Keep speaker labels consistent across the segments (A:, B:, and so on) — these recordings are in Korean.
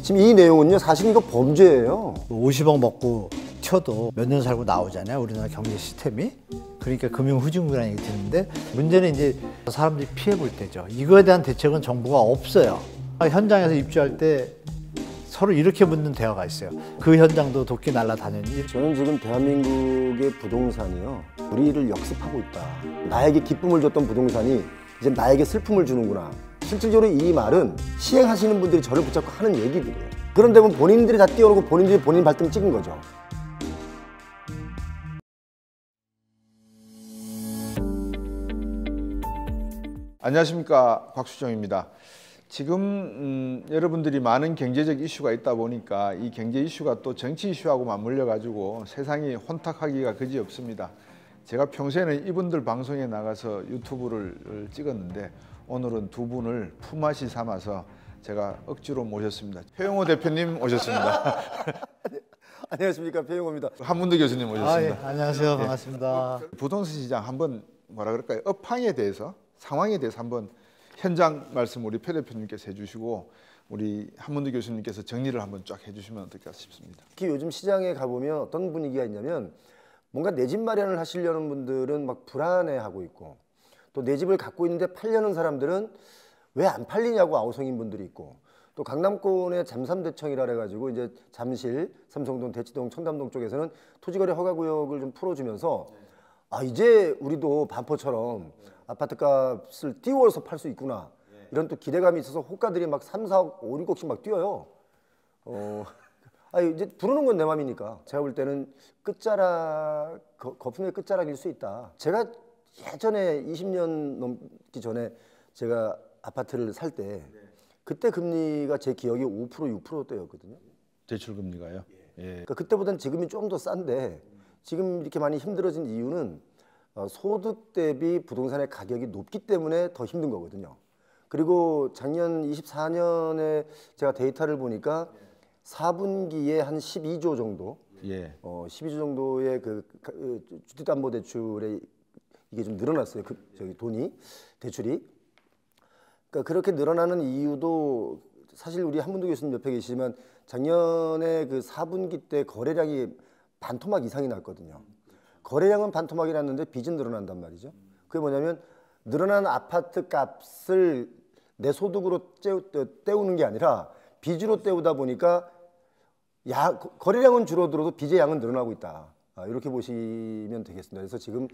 A: 지금 이 내용은요, 사실 이거 범죄예요.
B: 50억 먹고 튀어도 몇 년 살고 나오잖아요, 우리나라 경제 시스템이. 그러니까 금융후진국이라는 얘기 드는데, 문제는 이제 사람들이 피해 볼 때죠. 이거에 대한 대책은 정부가 없어요. 현장에서 입주할 때 서로 이렇게 묻는 대화가 있어요. 그 현장도 도끼 날라다녔니?
A: 저는 지금 대한민국의 부동산이요, 우리를 역습하고 있다. 나에게 기쁨을 줬던 부동산이 이제 나에게 슬픔을 주는구나. 실질적으로 이 말은 시행하시는 분들이 저를 붙잡고 하는 얘기들이에요. 그런데 뭐 본인들이 다 뛰어오르고 본인들이 본인 발등 찍은 거죠.
C: 안녕하십니까, 곽수정입니다. 지금 여러분들이 많은 경제적 이슈가 있다 보니까 이 경제 이슈가 또 정치 이슈하고 맞물려 가지고 세상이 혼탁하기가 그지없습니다. 제가 평소에는 이분들 방송에 나가서 유튜브를 찍었는데 오늘은 두 분을 품앗이 삼아서 제가 억지로 모셨습니다. 표영호 대표님 오셨습니다.
A: 안녕하십니까, 표영호입니다.
C: 한문도 교수님 오셨습니다.
B: 예, 안녕하세요. 반갑습니다.
C: 부동산 시장 한번 뭐라 그럴까요? 업황에 대해서, 상황에 대해서 한번 현장 말씀 우리 표 대표님께서 해주시고 우리 한문도 교수님께서 정리를 한번 쫙 해주시면 어떨까 싶습니다.
A: 특히 요즘 시장에 가보면 어떤 분위기가 있냐면, 뭔가 내 집 마련을 하시려는 분들은 막 불안해하고 있고, 또 내 집을 갖고 있는데 팔려는 사람들은 왜 안 팔리냐고 아우성인 분들이 있고, 또 강남권의 잠삼대청이라 해가지고 이제 잠실, 삼성동, 대치동, 청담동 쪽에서는 토지거래 허가구역을 좀 풀어주면서 아, 이제 우리도 반포처럼 아파트값을 띄워서 팔 수 있구나, 이런 또 기대감이 있어서 호가들이 막 3, 4억, 5, 7억씩 막 뛰어요. 이제 부르는 건 내 맘이니까. 제가 볼 때는 끝자락, 거품의 끝자락일 수 있다. 제가 예전에 20년 넘기 전에 제가 아파트를 살 때 그때 금리가 제 기억이 5%, 6%대였거든요.
C: 대출 금리가요? 예.
A: 그러니까 그때보다는 지금이 좀 더 싼데, 지금 이렇게 많이 힘들어진 이유는 소득 대비 부동산의 가격이 높기 때문에 더 힘든 거거든요. 그리고 작년 24년에 제가 데이터를 보니까 4분기에 한 12조 정도, 12조 정도의 그 주택담보대출에 이게 좀 늘어났어요. 돈이, 대출이. 그러니까 그렇게 늘어나는 이유도 사실 우리 한문도 교수님 옆에 계시지만 작년에 그 4분기 때 거래량이 반토막 이상이 났거든요. 거래량은 반토막이 났는데 빚은 늘어난단 말이죠. 그게 뭐냐면 늘어난 아파트 값을 내 소득으로 때우는 게 아니라 빚으로 때우다 보니까 거래량은 줄어들어도 빚의 양은 늘어나고 있다. 이렇게 보시면 되겠습니다. 그래서 지금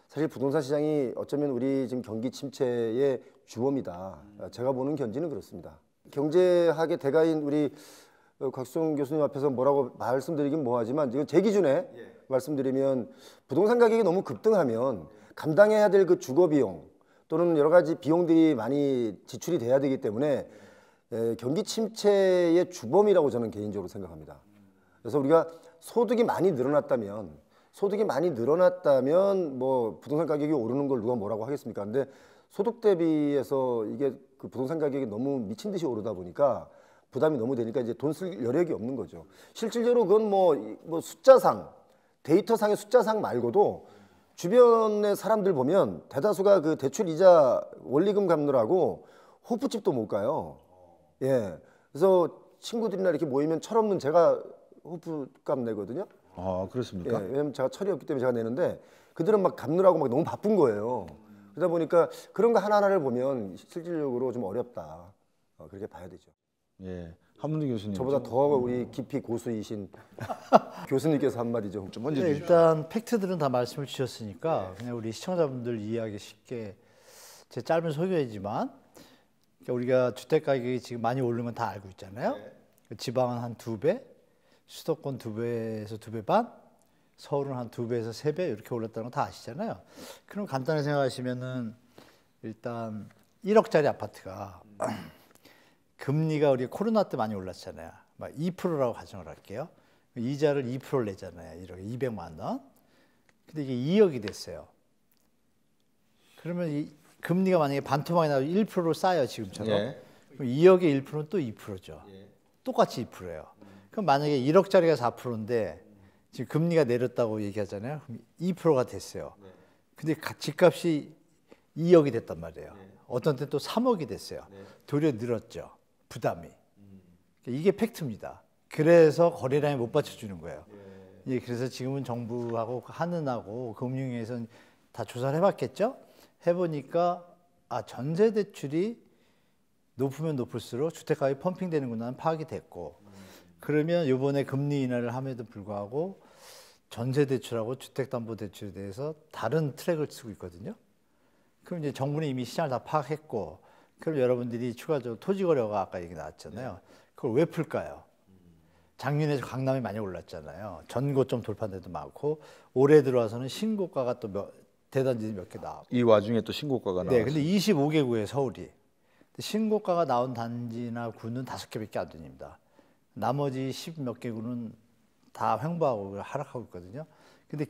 A: 사실 부동산 시장이 어쩌면 우리 지금 경기 침체의 주범이다. 제가 보는 견지는 그렇습니다. 경제학의 대가인 우리 곽수정 교수님 앞에서 뭐라고 말씀드리긴 뭐하지만, 이건 제 기준에 말씀드리면 부동산 가격이 너무 급등하면 감당해야 될 그 주거 비용 또는 여러 가지 비용들이 많이 지출이 돼야 되기 때문에 경기 침체의 주범이라고 저는 개인적으로 생각합니다. 그래서 우리가 소득이 많이 늘어났다면 뭐 부동산 가격이 오르는 걸 누가 뭐라고 하겠습니까? 근데 소득 대비해서 이게 그 부동산 가격이 너무 미친 듯이 오르다 보니까 부담이 너무 되니까 이제 돈 쓸 여력이 없는 거죠. 실질적으로 그건 뭐 숫자상, 데이터상의 숫자상 말고도 주변의 사람들 보면 대다수가 그 대출 이자 원리금 갚느라고 호프집도 못 가요. 예. 그래서 친구들이나 이렇게 모이면 철없는 제가 호프값 내거든요.
C: 아, 그렇습니까?
A: 예, 왜냐면 제가 철이 없기 때문에 제가 내는데 그들은 막 갚느라고 막 너무 바쁜 거예요. 그러다 보니까 그런 거 하나하나를 보면 실질적으로 좀 어렵다. 그렇게 봐야 되죠.
C: 예. 한문도 교수님.
A: 저보다 더 우리 깊이 고수이신 교수님께서 한 마디 좀
C: 먼저 주십시오.
B: 일단 팩트들은 다 말씀을 주셨으니까 그냥 우리 시청자분들 이해하기 쉽게 제 짧은 소개이지만, 그러니까 우리가 주택 가격이 지금 많이 오르는 건 다 알고 있잖아요. 지방은 한 2배, 수도권 2배에서 2배 반, 서울은 한 2배에서 3배 이렇게 올랐다는 거 다 아시잖아요. 그럼 간단히 생각하시면은 일단 1억짜리 아파트가 금리가 우리 코로나 때 많이 올랐잖아요. 막 2%라고 가정을 할게요. 이자를 2%를 내잖아요. 1억에 200만 원. 근데 이게 2억이 됐어요. 그러면 이 금리가 만약에 반토막이 나고 1%로 쌓여 지금처럼. 그럼 2억의 1%는 또 2%죠. 똑같이 2%예요. 그럼 만약에 1억짜리가 4%인데 지금 금리가 내렸다고 얘기하잖아요. 그럼 2%가 됐어요. 근데 집값이 2억이 됐단 말이에요. 어떤 때 또 3억이 됐어요. 도리어 늘었죠. 부담이. 이게 팩트입니다. 그래서 거래량이 못 받쳐주는 거예요. 예, 그래서 지금은 정부하고 한은하고 금융위에서는 다 조사를 해봤겠죠? 해보니까 전세 대출이 높으면 높을수록 주택가격이 펌핑되는구나 파악이 됐고, 그러면 이번에 금리 인하를 함에도 불구하고 전세 대출하고 주택담보대출에 대해서 다른 트랙을 쓰고 있거든요. 그럼 이제 정부는 이미 시장을 다 파악했고, 그럼 여러분들이 추가적으로 토지거래가 아까 얘기 나왔잖아요. 그걸 왜 풀까요? 작년에 강남이 많이 올랐잖아요. 전고점 돌파한 데도 많고, 올해 들어와서는 신고가가 또 대단지 몇 개 나오고.
C: 이 와중에 또 신고가가 나왔어요.
B: 네, 근데 25개구에 서울이. 신고가가 나온 단지나 구는 5개밖에 안 됩니다. 나머지 10 몇 개구는 다 횡보하고 하락하고 있거든요. 근데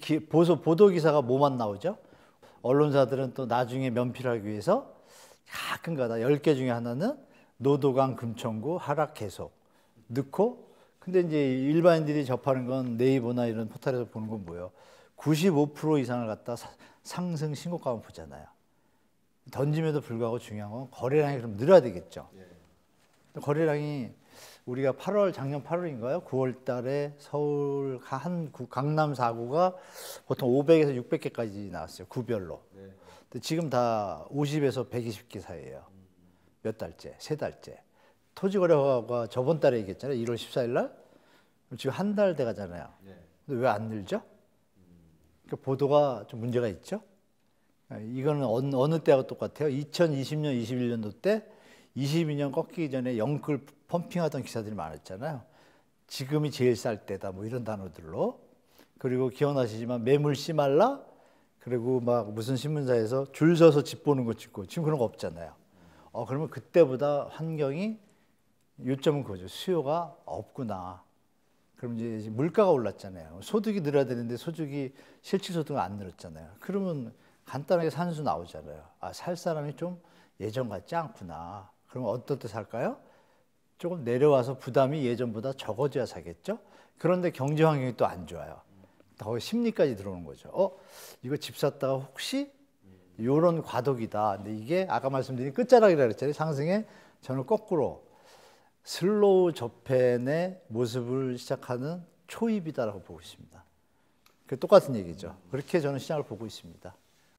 B: 보도 기사가 뭐만 나오죠? 언론사들은 또 나중에 면피를 하기 위해서 가끔가다 10개 중에 하나는 노도강 금천구 하락 계속 넣고, 근데 이제 일반인들이 접하는 건 네이버나 이런 포털에서 보는 건 뭐예요? 95% 이상을 갖다 상승 신고가만 보잖아요. 던짐에도 불구하고 중요한 건 거래량이 그럼 늘어야 되겠죠. 거래량이 우리가 작년 8월인가요? 9월 달에 서울 강남 4구가 보통 500에서 600개까지 나왔어요. 구별로. 근데 지금 다 50에서 120개 사이예요. 몇 달째? 3달째. 토지거래가 저번 달에 얘기했잖아요. 1월 14일 날. 지금 한 달 돼 가잖아요. 근데 왜 안 늘죠? 그러니까 보도가 좀 문제가 있죠. 이거는 어느 때하고 똑같아요. 2020년, 21년도 때 22년 꺾이기 전에 영끌 펌핑하던 기사들이 많았잖아요. 지금이 제일 쌀 때다 뭐 이런 단어들로. 그리고 기억나시지만 매물 씨말라, 그리고 막 무슨 신문사에서 줄 서서 집 보는 거 찍고, 지금 그런 거 없잖아요. 그러면 그때보다 환경이, 요점은 그거죠. 수요가 없구나. 그럼 이제 물가가 올랐잖아요. 소득이 늘어야 되는데 실질소득은 안 늘었잖아요. 그러면 간단하게 산수 나오잖아요. 살 사람이 좀 예전 같지 않구나. 그러면 어떨 때 살까요? 조금 내려와서 부담이 예전보다 적어져야 사겠죠? 그런데 경제 환경이 또 안 좋아요. 더 심리까지 들어오는 거죠. 이거 집 샀다가 혹시 이런 과도기다. 근데 이게 아까 말씀드린 끝자락이라 그랬잖아요. 상승에 저는 거꾸로 슬로우 저펜의 모습을 시작하는 초입이다라고 보고 있습니다. 똑같은 얘기죠. 그렇게 저는 시장을 보고 있습니다.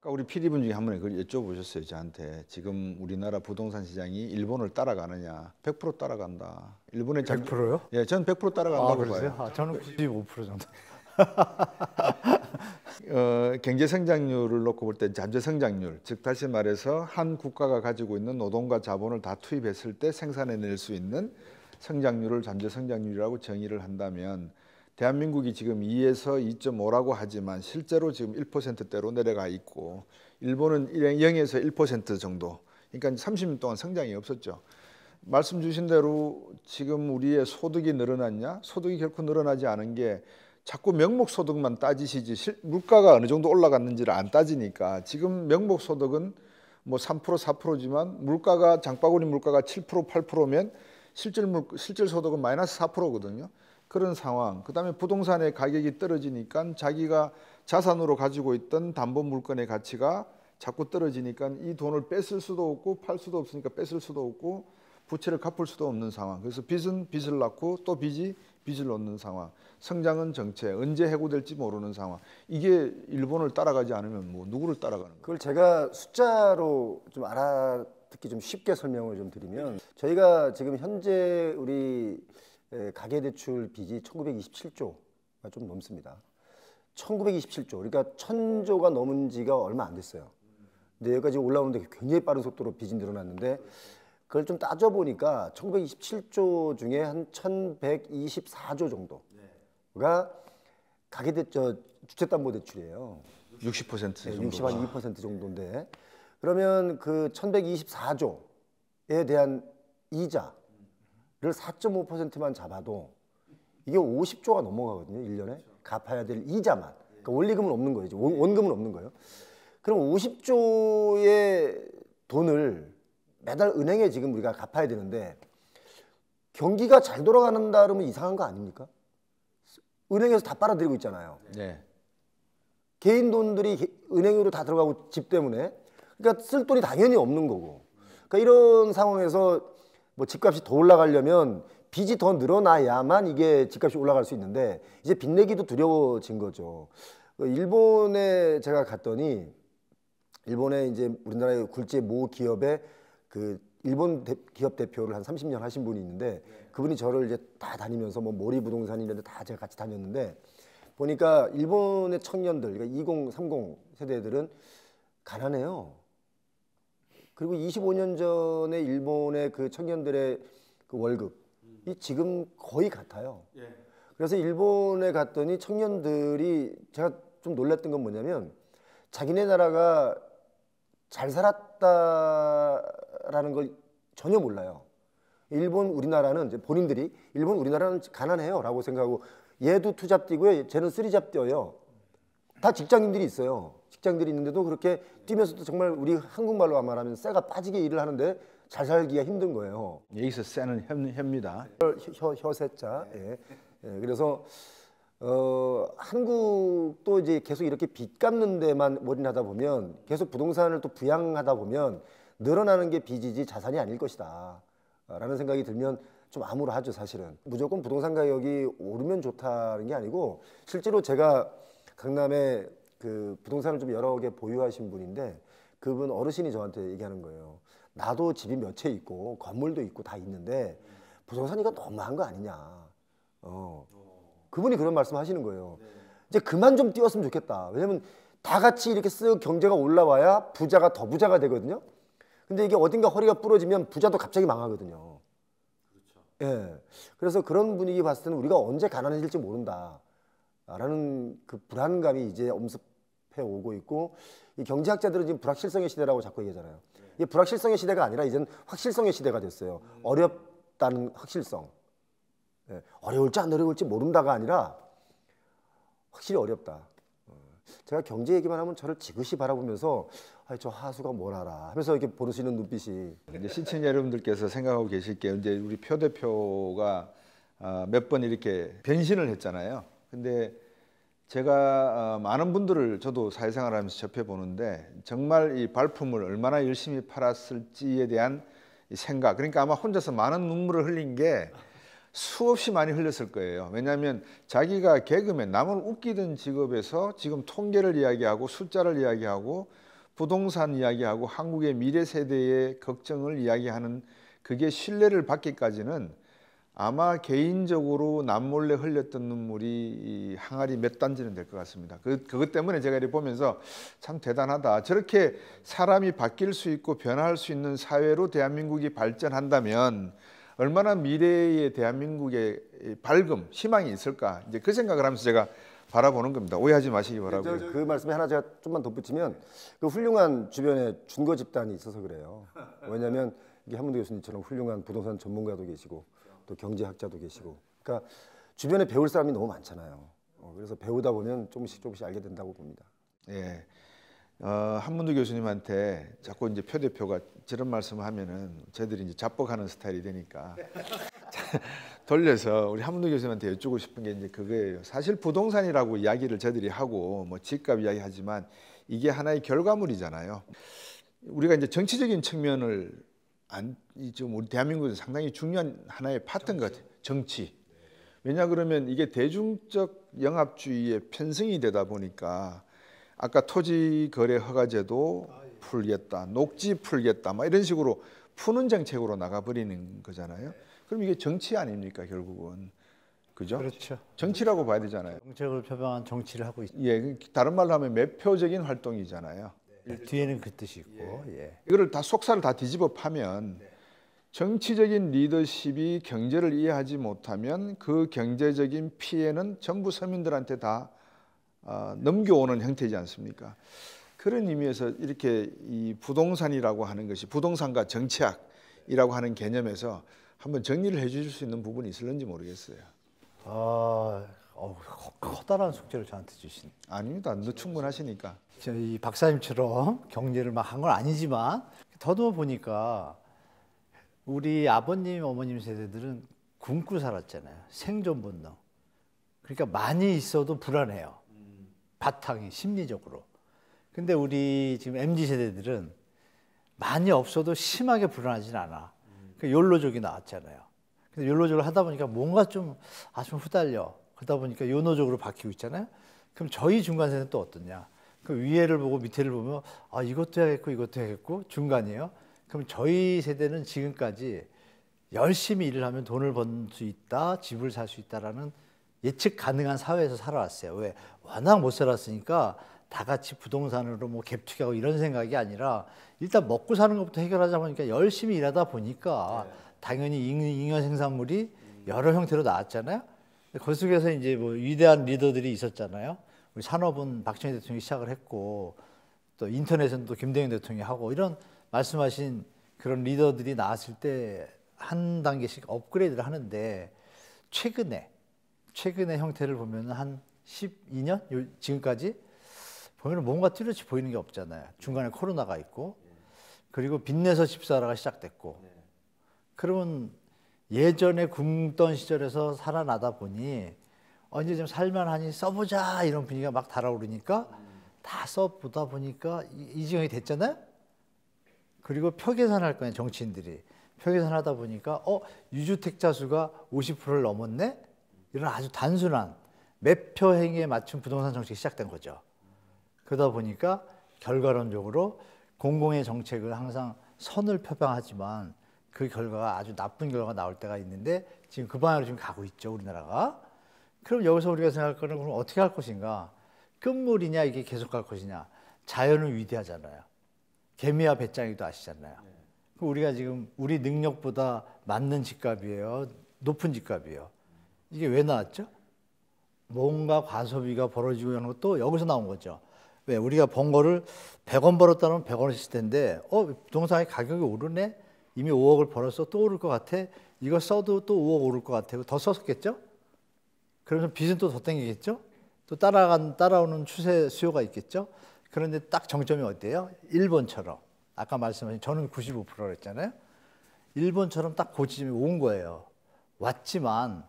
C: 우리 PD분 중에 한 분이 그걸 여쭤보셨어요, 저한테. 지금 우리나라 부동산 시장이 일본을 따라가느냐. 100% 따라간다. 일본의
B: 100%요?
C: 예, 저는 100% 따라간다고 봐요.
B: 저는 95% 정도.
C: 경제 성장률을 놓고 볼 때 잠재 성장률, 즉 다시 말해서 한 국가가 가지고 있는 노동과 자본을 다 투입했을 때 생산해낼 수 있는 성장률을 잠재 성장률이라고 정의를 한다면, 대한민국이 지금 2에서 2.5라고 하지만 실제로 지금 1%대로 내려가 있고, 일본은 0에서 1% 정도, 그러니까 30년 동안 성장이 없었죠. 말씀 주신 대로 지금 우리의 소득이 늘어났냐? 소득이 결코 늘어나지 않은 게 자꾸 명목소득만 따지시지 물가가 어느 정도 올라갔는지를 안 따지니까, 지금 명목소득은 뭐 3% 4%지만 물가가, 장바구니 물가가 7% 8%면 실질 소득은 마이너스 4%거든요. 그런 상황. 그다음에 부동산의 가격이 떨어지니까 자기가 자산으로 가지고 있던 담보 물건의 가치가 자꾸 떨어지니까 이 돈을 뺏을 수도 없고 팔 수도 없으니까 뺏을 수도 없고 부채를 갚을 수도 없는 상황. 그래서 빚은 빚을 낳고 또 빚이 빚을 놓는 상황. 성장은 정체, 언제 해고될지 모르는 상황. 이게 일본을 따라가지 않으면 뭐 누구를 따라가는 거예요?
A: 그걸 제가 숫자로 좀 알아듣기 좀 쉽게 설명을 좀 드리면, 저희가 지금 현재 우리 가계대출 빚이 1927조가 좀 넘습니다. 1927조, 그러니까 1000조가 넘은 지가 얼마 안 됐어요. 근데 여기까지 올라오는데 굉장히 빠른 속도로 빚이 늘어났는데, 그걸 좀 따져보니까 1927조 중에 한 1124조 정도가 주택담보대출이에요.
C: 60% 정도.
A: 62% 정도인데, 그러면 그 1124조에 대한 이자를 4.5%만 잡아도 이게 50조가 넘어가거든요. 1년에 갚아야 될 이자만. 그러니까 원리금은 없는 거예요. 원금은 없는 거예요. 그럼 50조의 돈을 매달 은행에 지금 우리가 갚아야 되는데, 경기가 잘 돌아가는다 그러면 이상한 거 아닙니까? 은행에서 다 빨아들이고 있잖아요.
C: 네.
A: 개인 돈들이 은행으로 다 들어가고 집 때문에, 그러니까 쓸 돈이 당연히 없는 거고, 그러니까 이런 상황에서 뭐 집값이 더 올라가려면 빚이 더 늘어나야만 이게 집값이 올라갈 수 있는데 이제 빚 내기도 두려워진 거죠. 일본에 제가 갔더니 일본에 이제 우리나라의 굴지의 모 기업의 그 일본 기업 대표를 한 30년 하신 분이 있는데 그분이 저를 이제 다 다니면서 뭐 모리 부동산 이런 데 다 제가 같이 다녔는데 보니까 일본의 청년들, 그러니까 20, 30 세대들은 가난해요. 그리고 25년 전에 일본의 그 청년들의 그 월급이 지금 거의 같아요. 그래서 일본에 갔더니 청년들이 제가 좀 놀랐던 건 뭐냐면 자기네 나라가 잘 살았다라는 걸 전혀 몰라요. 일본, 우리나라는 이제 본인들이 일본, 우리나라는 가난해요라고 생각하고 얘도 투잡 뛰고요, 쟤는 쓰리잡 뛰어요. 다 직장인들이 있어요. 직장들이 있는데도 그렇게 뛰면서도 정말 우리 한국말로 말하면 쇠가 빠지게 일을 하는데 잘 살기가 힘든 거예요.
C: 여기서 쇠는 혀입니다.
A: 혀세자. 예. 예. 그래서 한국도 이제 계속 이렇게 빚 갚는 데만 올인하다 보면 계속 부동산을 또 부양하다 보면 늘어나는 게 빚이지 자산이 아닐 것이다 라는 생각이 들면 좀 암울하죠. 사실은 무조건 부동산 가격이 오르면 좋다는 게 아니고 실제로 제가 강남에 그 부동산을 좀 여러 개 보유하신 분인데 그분 어르신이 저한테 얘기하는 거예요. 나도 집이 몇 채 있고 건물도 있고 다 있는데 부동산 이거 너무한 거 아니냐. 그분이 그런 말씀 하시는 거예요. 이제 그만 좀 뛰었으면 좋겠다. 왜냐면 다 같이 이렇게 쓱 경제가 올라와야 부자가 더 부자가 되거든요. 근데 이게 어딘가 허리가 부러지면 부자도 갑자기 망하거든요. 예. 그래서 그런 분위기 봤을 때는 우리가 언제 가난해질지 모른다 라는 그 불안감이 이제 엄습해 오고 있고 이 경제학자들은 지금 불확실성의 시대라고 자꾸 얘기하잖아요. 이게 불확실성의 시대가 아니라 이제는 확실성의 시대가 됐어요. 어렵다는 확실성. 예. 어려울지 안 어려울지 모른다가 아니라 확실히 어렵다. 제가 경제 얘기만 하면 저를 지그시 바라보면서 저 하수가 뭘 알아 하면서 이렇게 보시는 눈빛이.
C: 이제 시청자 여러분들께서 생각하고 계실 게 이제 우리 표 대표가 몇 번 이렇게 변신을 했잖아요. 근데 제가 많은 분들을 저도 사회생활하면서 접해 보는데 정말 이 발품을 얼마나 열심히 팔았을지에 대한 이 생각. 그러니까 아마 혼자서 많은 눈물을 흘린 게 수없이 많이 흘렸을 거예요. 왜냐하면 자기가 개그맨, 남을 웃기던 직업에서 지금 통계를 이야기하고 숫자를 이야기하고 부동산 이야기하고 한국의 미래 세대의 걱정을 이야기하는 그게 신뢰를 받기까지는 아마 개인적으로 남몰래 흘렸던 눈물이 항아리 몇 단지는 될 것 같습니다. 그것 때문에 제가 이렇게 보면서 참 대단하다. 저렇게 사람이 바뀔 수 있고 변화할 수 있는 사회로 대한민국이 발전한다면 얼마나 미래의 대한민국의 밝음, 희망이 있을까. 이제 그 생각을 하면서 제가 바라보는 겁니다. 오해하지 마시기 바라고요.
A: 그 말씀에 하나 제가 좀만 덧붙이면 그 훌륭한 주변에 준거 집단이 있어서 그래요. 왜냐하면 이게 한문도 교수님처럼 훌륭한 부동산 전문가도 계시고 또 경제학자도 계시고 그러니까 주변에 배울 사람이 너무 많잖아요. 그래서 배우다 보면 조금씩 알게 된다고 봅니다.
C: 예. 한문도 교수님한테 자꾸 이제 표 대표가 저런 말씀을 하면은 저희들이 이제 자뻑하는 스타일이 되니까 돌려서 우리 한문도 교수님한테 여쭈고 싶은 게 이제 그거예요. 사실 부동산이라고 이야기를 저희들이 하고 뭐 집값 이야기하지만 이게 하나의 결과물이잖아요. 우리가 이제 정치적인 측면을 지금 우리 대한민국에서 상당히 중요한 하나의 파트인 것 같아요. 정치. 왜냐 그러면 이게 대중적 영합주의의 편승이 되다 보니까 아까 토지 거래 허가제도 풀겠다, 녹지 풀겠다, 막 이런 식으로 푸는 정책으로 나가버리는 거잖아요. 그럼 이게 정치 아닙니까 결국은, 그죠?
B: 그렇죠.
C: 정치라고 봐야 되잖아요.
B: 정책을 표방한 정치를 하고 있죠.
C: 예, 다른 말로 하면 매표적인 활동이잖아요.
B: 뒤에는 그 뜻이 있고, 예.
C: 이거를 다 속살을 다 뒤집어 파면 정치적인 리더십이 경제를 이해하지 못하면 그 경제적인 피해는 전부 서민들한테 다 넘겨오는 형태이지 않습니까? 그런 의미에서 이렇게 이 부동산이라고 하는 것이 부동산과 정치학이라고 하는 개념에서 한번 정리를 해주실 수 있는 부분이 있을는지 모르겠어요.
B: 커다란 숙제를 저한테 주신.
C: 아닙니다. 너 충분하시니까.
B: 저희 박사님처럼 경제를 막 한 건 아니지만 더듬어 보니까 우리 아버님, 어머님 세대들은 굶고 살았잖아요. 생존 본능. 그러니까 많이 있어도 불안해요. 바탕이 심리적으로. 근데 우리 지금 MZ 세대들은 많이 없어도 심하게 불안하진 않아. 그 욜로족이 나왔잖아요. 근데 욜로적으로 하다 보니까 뭔가 좀 후달려. 그러다 보니까 요노적으로 바뀌고 있잖아요. 그럼 저희 중간 세대는 또 어떠냐? 그 위에를 보고 밑에를 보면 이것도 해야겠고 이것도 해야겠고 중간이에요. 그럼 저희 세대는 지금까지 열심히 일을 하면 돈을 번 수 있다, 집을 살 수 있다라는 예측 가능한 사회에서 살아왔어요. 왜? 워낙 못 살았으니까 다 같이 부동산으로 뭐 갭투기하고 이런 생각이 아니라 일단 먹고 사는 것부터 해결하자 보니까 열심히 일하다 보니까 당연히 잉여 생산물이 여러 형태로 나왔잖아요. 그 속에서 이제 뭐 위대한 리더들이 있었잖아요. 우리 산업은 박정희 대통령이 시작을 했고 또 인터넷은 또 김대중 대통령이 하고 이런 말씀하신 그런 리더들이 나왔을 때 한 단계씩 업그레이드를 하는데 최근의 형태를 보면 한 12년 지금까지 보면 뭔가 뚜렷이 보이는 게 없잖아요. 중간에 코로나가 있고 그리고 빚내서 집 사라가 시작됐고 그러면 예전에 굶던 시절에서 살아나다 보니 이제 좀 살만하니 써보자 이런 분위기가 막 달아오르니까 다 써보다 보니까 이 지경이 됐잖아요. 그리고 표계산할 거예요. 정치인들이 표계산하다 보니까 유주택자 수가 50%를 넘었네. 이런 아주 단순한 매표 행위에 맞춘 부동산 정책이 시작된 거죠. 그러다 보니까 결과론적으로 공공의 정책을 항상 선을 표방하지만 그 결과가 아주 나쁜 결과가 나올 때가 있는데 지금 그 방향으로 지금 가고 있죠, 우리나라가. 그럼 여기서 우리가 생각할 거는 그럼 어떻게 할 것인가? 끝물이냐 이게 계속 갈 것이냐? 자연은 위대하잖아요. 개미와 배짱이도 아시잖아요. 우리가 지금 우리 능력보다 맞는 집값이에요. 높은 집값이에요. 이게 왜 나왔죠? 뭔가 과소비가 벌어지고 이런 것도 여기서 나온 거죠. 왜? 우리가 번 거를 100원 벌었다면 100원을 쓸 텐데 부동산의 가격이 오르네? 이미 5억을 벌었어. 또 오를 것 같아. 이거 써도 또 5억 오를 것 같아. 더 썼겠죠? 그러면서 빚은 또 더 땡기겠죠? 또 따라오는 추세 수요가 있겠죠? 그런데 딱 정점이 어때요? 일본처럼. 아까 말씀하신 저는 95%라 했잖아요. 일본처럼 딱 그 지점에 온 거예요. 왔지만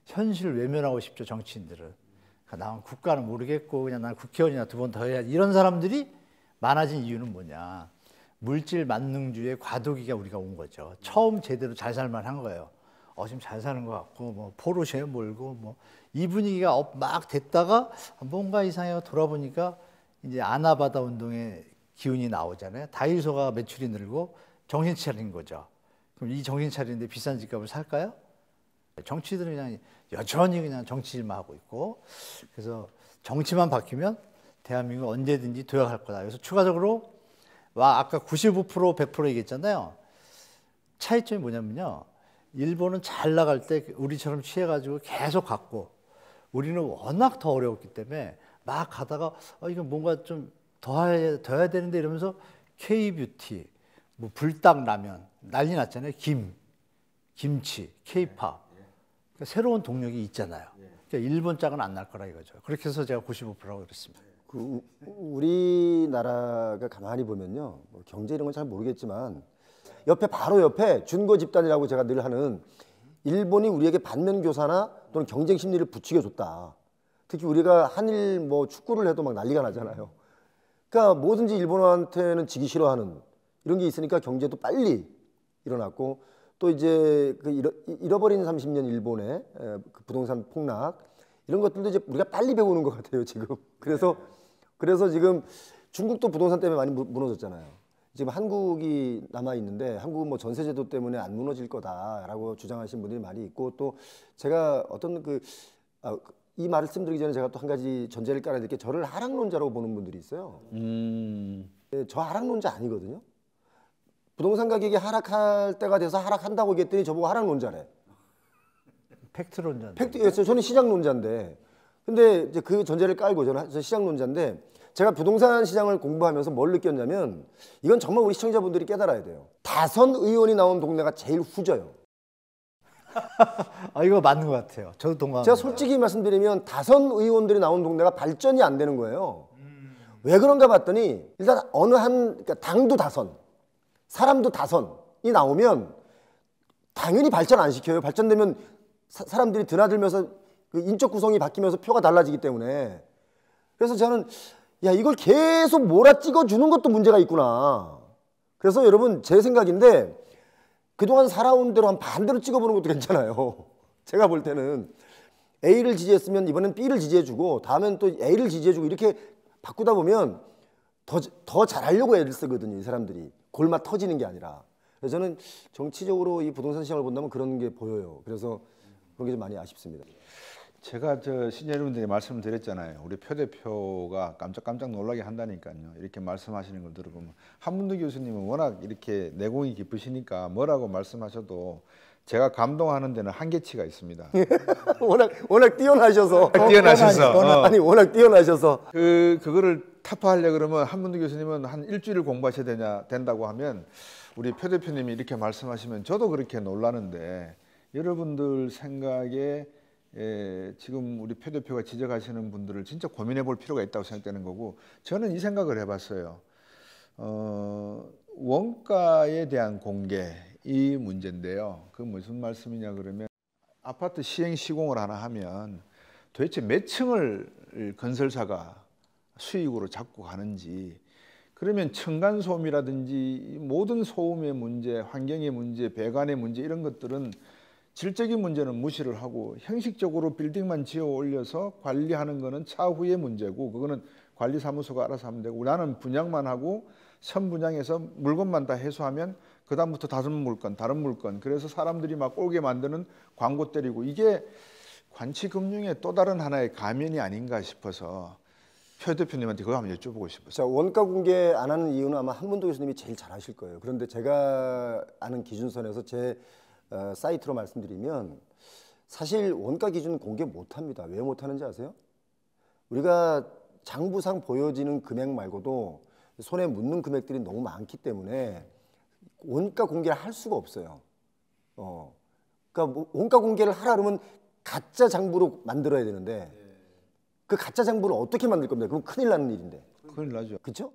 B: 현실을 외면하고 싶죠, 정치인들은. 그러니까 나는 국가는 모르겠고 그냥 난 국회의원이나 2번 더 해야지. 이런 사람들이 많아진 이유는 뭐냐. 물질 만능주의의 과도기가 우리가 온 거죠. 처음 제대로 잘 살만한 거예요. 지금 잘 사는 것 같고 뭐 포르쉐 몰고 뭐 이 분위기가 막 됐다가 뭔가 이상해가 돌아보니까 이제 아나바다 운동의 기운이 나오잖아요. 다이소가 매출이 늘고 정신 차린 거죠. 그럼 이 정신 차리는데 비싼 집값을 살까요? 정치들은 그냥 여전히 그냥 정치질만 하고 있고 그래서 정치만 바뀌면 대한민국 언제든지 도약할 거다. 그래서 추가적으로 아까 95% 100% 얘기했잖아요. 차이점이 뭐냐면요. 일본은 잘 나갈 때 우리처럼 취해가지고 계속 갔고 우리는 워낙 더 어려웠기 때문에 막 가다가 이거 뭔가 좀 더 해야 되는데 이러면서 K-뷰티, 뭐 불닭라면 난리 났잖아요. 김치, K-팝. 그러니까 새로운 동력이 있잖아요. 그러니까 일본 짝은 안 날 거라 이거죠. 그렇게 해서 제가 95%라고 그랬습니다.
A: 우리나라가 가만히 보면요. 뭐 경제 이런 건 잘 모르겠지만 바로 옆에 준거 집단이라고 제가 늘 하는 일본이 우리에게 반면 교사나 또는 경쟁 심리를 부추겨 줬다. 특히 우리가 한일 뭐 축구를 해도 막 난리가 나잖아요. 그러니까 뭐든지 일본한테는 지기 싫어하는 이런 게 있으니까 경제도 빨리 일어났고 또 이제 그 잃어버린 30년 일본의 그 부동산 폭락 이런 것들도 이제 우리가 빨리 배우는 것 같아요 지금. 그래서 지금 중국도 부동산 때문에 많이 무너졌잖아요. 지금 한국이 남아 있는데 한국은 뭐 전세제도 때문에 안 무너질 거다라고 주장하시는 분들이 많이 있고 또 제가 어떤 이 말씀드리기 전에 제가 또 한 가지 전제를 깔아야 될 게 저를 하락론자라고 보는 분들이 있어요. 저 하락론자 아니거든요. 부동산 가격이 하락할 때가 돼서 하락한다고 얘기했더니 저보고 하락론자래.
B: 팩트론자인데.
A: 저는 시장론자인데. 근데 이제 그 전제를 깔고 저는 시장론자인데 제가 부동산 시장을 공부하면서 뭘 느꼈냐면 이건 정말 우리 시청자분들이 깨달아야 돼요. 다선 의원이 나온 동네가 제일 후져요.
B: 이거 맞는 것 같아요. 저도 동감합니다.
A: 제가 솔직히 말씀드리면 다선 의원들이 나온 동네가 발전이 안 되는 거예요. 왜 그런가 봤더니 일단 그러니까 당도 다선, 사람도 다선이 나오면 당연히 발전 안 시켜요. 발전되면 사람들이 드나들면서 그 인적 구성이 바뀌면서 표가 달라지기 때문에. 그래서 저는 이걸 계속 몰아찍어 주는 것도 문제가 있구나. 그래서 여러분 제 생각인데 그동안 살아온 대로 한 반대로 찍어보는 것도 괜찮아요. 제가 볼 때는 A를 지지했으면 이번엔 B를 지지해주고 다음엔 또 A를 지지해주고 이렇게 바꾸다 보면 더 잘하려고 애를 쓰거든요. 이 사람들이 골마 터지는 게 아니라. 그래서 저는 정치적으로 이 부동산 시장을 본다면 그런 게 보여요. 그래서 그런 게 좀 많이 아쉽습니다.
C: 제가 시청자 여러분들이 말씀을 드렸잖아요. 우리 표 대표가 깜짝 놀라게 한다니까요. 이렇게 말씀하시는 걸 들어보면 한문도 교수님은 워낙 이렇게 내공이 깊으시니까 뭐라고 말씀하셔도 제가 감동하는 데는 한계치가 있습니다.
A: 워낙 뛰어나셔서.
C: 아니
A: 워낙 뛰어나셔서.
C: 그거를 타파하려 그러면 한문도 교수님은 한 일주일을 공부하셔야 된다고 하면 우리 표 대표님이 이렇게 말씀하시면 저도 그렇게 놀라는데 여러분들 생각에 지금 우리 표 대표가 지적하시는 분들을 진짜 고민해 볼 필요가 있다고 생각되는 거고 저는 이 생각을 해봤어요. 원가에 대한 공개 이 문제인데요. 그 무슨 말씀이냐 그러면 아파트 시행 시공을 하나 하면 도대체 몇 층을 건설사가 수익으로 잡고 가는지 그러면 층간소음이라든지 모든 소음의 문제, 환경의 문제, 배관의 문제 이런 것들은 질적인 문제는 무시를 하고 형식적으로 빌딩만 지어 올려서 관리하는 거는 차후의 문제고 그거는 관리사무소가 알아서 하면 되고 나는 분양만 하고 선분양해서 물건만 다 해소하면 그 다음부터 다른 물건 그래서 사람들이 막 꼴게 만드는 광고 때리고 이게 관치금융의 또 다른 하나의 가면이 아닌가 싶어서 표 대표님한테 그거 한번 여쭤보고 싶었어요.
A: 자, 원가 공개 안 하는 이유는 아마 한문도 교수님이 제일 잘 아실 거예요. 그런데 제가 아는 기준선에서 제 사이트로 말씀드리면 사실 원가 기준 공개 못합니다. 왜 못하는지 아세요? 우리가 장부상 보여지는 금액 말고도 손에 묻는 금액들이 너무 많기 때문에 원가 공개를 할 수가 없어요. 그러니까 뭐 원가 공개를 하라 그러면 가짜 장부로 만들어야 되는데 그 가짜 장부를 어떻게 만들 겁니까? 그럼 큰일 나는 일인데.
C: 큰일 나죠.
A: 그렇죠?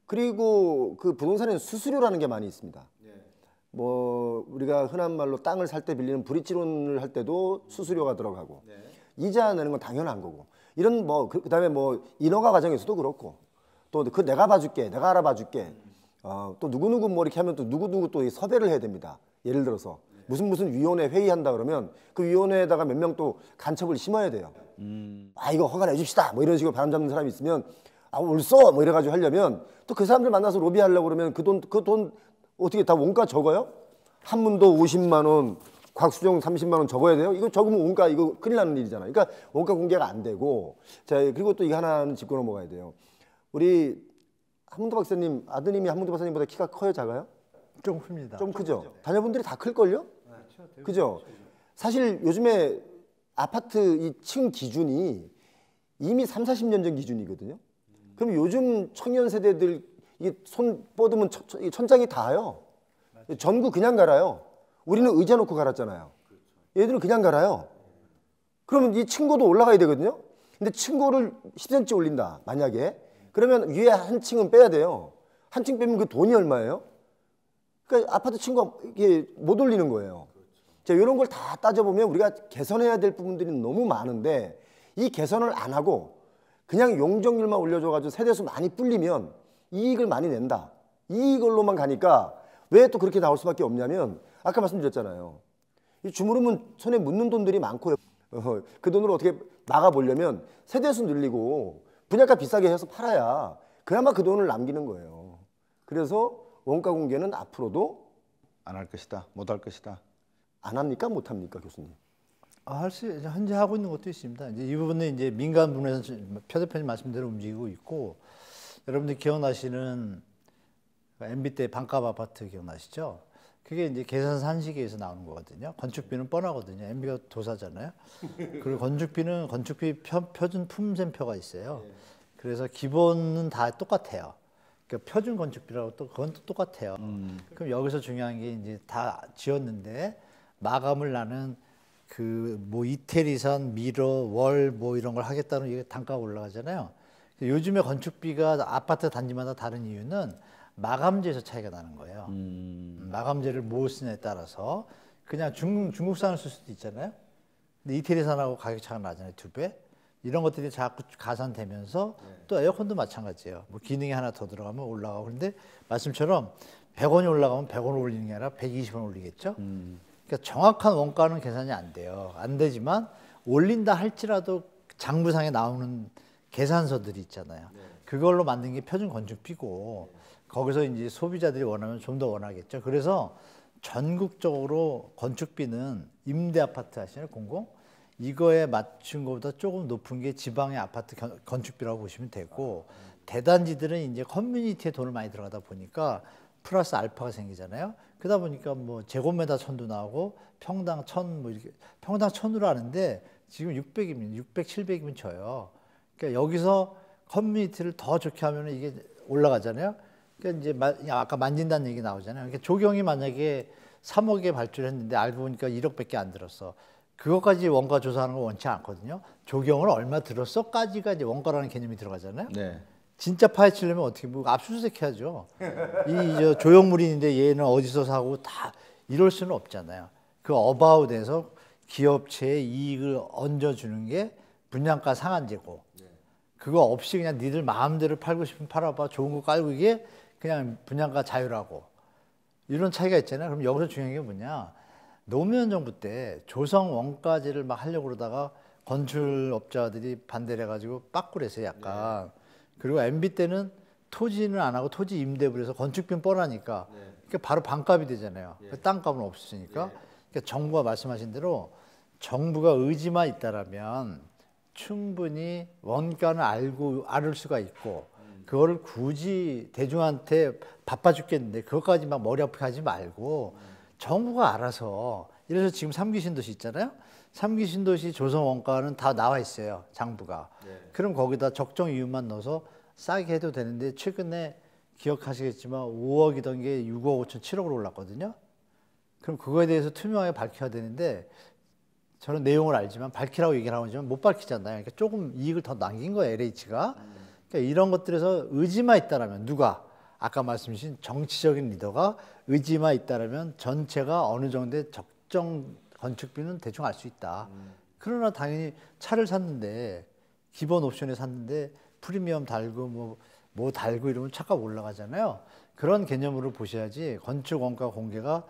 A: 그리고 그 부동산에는 수수료라는 게 많이 있습니다. 뭐 우리가 흔한 말로 땅을 살 때 빌리는 브릿지론을 할 때도 수수료가 들어가고 이자 내는 건 당연한 거고 이런 뭐 그다음에 뭐 인허가 과정에서도 그렇고 또 그 내가 봐줄게 내가 알아봐 줄게 또 누구누구 뭐 이렇게 하면 또 누구누구 또 섭외를 해야 됩니다. 예를 들어서 무슨 위원회 회의한다 그러면 그 위원회에다가 몇 명 또 간첩을 심어야 돼요. 이거 허가 내줍시다 뭐 이런 식으로 바람 잡는 사람이 있으면 옳소 뭐 이래가지고 하려면 또 그 사람들 만나서 로비하려고 그러면 그 돈 어떻게 다 원가 적어요? 한문도 50만 원, 곽수정 30만 원 적어야 돼요? 이거 적으면 원가 이거 큰일 나는 일이잖아요. 그러니까 원가 공개가 안 되고 자 그리고 또 이거 하나는 짚고 넘어가야 돼요. 우리 한문도 박사님 아드님이 한문도 박사님보다 키가 커요, 작아요?
B: 좀 큽니다.
A: 좀 크죠? 자녀분들이 다 클걸요? 그죠? 사실 요즘에 아파트 이 층 기준이 이미 30-40년 전 기준이거든요. 그럼 요즘 청년 세대들 이게 손 뻗으면 천장이 닿아요. 전구 그냥 갈아요. 우리는 의자 놓고 갈았잖아요. 얘들은 그냥 갈아요. 그러면 이 층고도 올라가야 되거든요. 근데 층고를 10cm 올린다 만약에 그러면 위에 한 층은 빼야 돼요. 한 층 빼면 그 돈이 얼마예요? 그러니까 아파트 층고 이게 못 올리는 거예요. 자, 이런 걸 다 따져보면 우리가 개선해야 될 부분들이 너무 많은데 이 개선을 안 하고 그냥 용적률만 올려줘가지고 세대수 많이 불리면 이익을 많이 낸다. 이걸로만 가니까 왜 또 그렇게 나올 수밖에 없냐면 아까 말씀드렸잖아요. 이 주무르면 손에 묻는 돈들이 많고 그 돈으로 어떻게 막아보려면 세대수 늘리고 분양가 비싸게 해서 팔아야 그나마 그 돈을 남기는 거예요. 그래서 원가 공개는 앞으로도
C: 안 할 것이다, 못 할 것이다.
A: 안 합니까, 못 합니까, 교수님?
B: 현재 하고 있는 것도 있습니다. 이제 이 부분은 이제 민간 부분에서 표 대표님 말씀대로 움직이고 있고, 여러분들 기억나시는 MB 때 반값 아파트 기억나시죠? 그게 이제 계산 산식에서 나오는 거거든요. 건축비는 뻔하거든요. MB가 도사잖아요. 그리고 건축비는 건축비 표준 품셈표가 있어요. 그래서 기본은 다 똑같아요. 그러니까 표준 건축비라고 또 그건 또 똑같아요. 그럼 여기서 중요한 게 이제 다 지었는데 마감을 나는 그 뭐 이태리선, 미러, 월 뭐 이런 걸 하겠다는 이게 단가가 올라가잖아요. 요즘에 건축비가 아파트 단지마다 다른 이유는 마감재에서 차이가 나는 거예요. 마감재를 뭐 쓰냐에 따라서 그냥 중국산을 쓸 수도 있잖아요. 근데 이태리산하고 가격 차이가 나잖아요, 2배. 이런 것들이 자꾸 가산되면서 또 에어컨도 마찬가지예요. 뭐 기능이 하나 더 들어가면 올라가고. 그런데 말씀처럼 100원이 올라가면 100원 올리는 게 아니라 120원 올리겠죠. 그러니까 정확한 원가는 계산이 안 돼요. 안 되지만 올린다 할지라도 장부상에 나오는 계산서들이 있잖아요. 그걸로 만든 게 표준 건축비고 거기서 이제 소비자들이 원하면 좀 더 원하겠죠. 그래서 전국적으로 건축비는 임대 아파트 하시나요? 공공? 이거에 맞춘 것보다 조금 높은 게 지방의 아파트 건축비라고 보시면 되고 대단지들은 이제 커뮤니티에 돈을 많이 들어가다 보니까 플러스 알파가 생기잖아요. 그러다 보니까 뭐 제곱미터 1,000도 나오고 평당 1,000 뭐 이렇게 평당 1,000으로 하는데 지금 600이면 600, 700이면 줘요. 그러니까 여기서 커뮤니티를 더 좋게 하면 이게 올라가잖아요. 그러니까 이제 아까 만진다는 얘기 나오잖아요. 그러니까 조경이 만약에 3억에 발주했는데 알고 보니까 1억밖에 안 들었어. 그것까지 원가 조사하는 거 원치 않거든요. 조경을 얼마 들었어까지가 이제 원가라는 개념이 들어가잖아요.
C: 네.
B: 진짜 파헤치려면 어떻게 뭐 압수수색 해야죠. 이 조형물인데 얘는 어디서 사고 다 이럴 수는 없잖아요. 그 어바웃에서 기업체의 이익을 얹어주는 게 분양가 상한제고 그거 없이 그냥 니들 마음대로 팔고 싶으면 팔아봐 좋은 거 깔고 이게 그냥 분양가 자유라고 이런 차이가 있잖아요. 그럼 여기서 중요한 게 뭐냐? 노무현 정부 때 조성 원가제를 막 하려고 그러다가 건축업자들이 반대를 해가지고 빠꾸를 했어요 약간. 그리고 MB 때는 토지는 안 하고 토지 임대부를 해서 건축비는 뻔하니까 그러니까 바로 반값이 되잖아요. 땅값은 없으니까. 그러니까 정부가 말씀하신 대로 정부가 의지만 있다라면 충분히 원가는 알을 수가 있고 그거를 굳이 대중한테 바빠 죽겠는데 그것까지 막 머리 아프게 하지 말고 정부가 알아서 이래서 지금 3기 신도시 있잖아요. 3기 신도시 조성 원가는 다 나와 있어요. 장부가. 그럼 거기다 적정 이유만 넣어서 싸게 해도 되는데 최근에 기억하시겠지만 5억이던 게 6억 5천 7억으로 올랐거든요. 그럼 그거에 대해서 투명하게 밝혀야 되는데 저는 내용을 알지만 밝히라고 얘기를 하지만 못 밝히잖아요. 그러니까 조금 이익을 더 남긴 거예요, LH가. 그러니까 이런 것들에서 의지만 있다라면 누가 아까 말씀하신 정치적인 리더가 의지만 있다라면 전체가 어느 정도의 적정 건축비는 대충 알 수 있다. 그러나 당연히 차를 샀는데 기본 옵션에 샀는데 프리미엄 달고 뭐 달고 이러면 차가 올라가잖아요. 그런 개념으로 보셔야지 건축 원가 공개가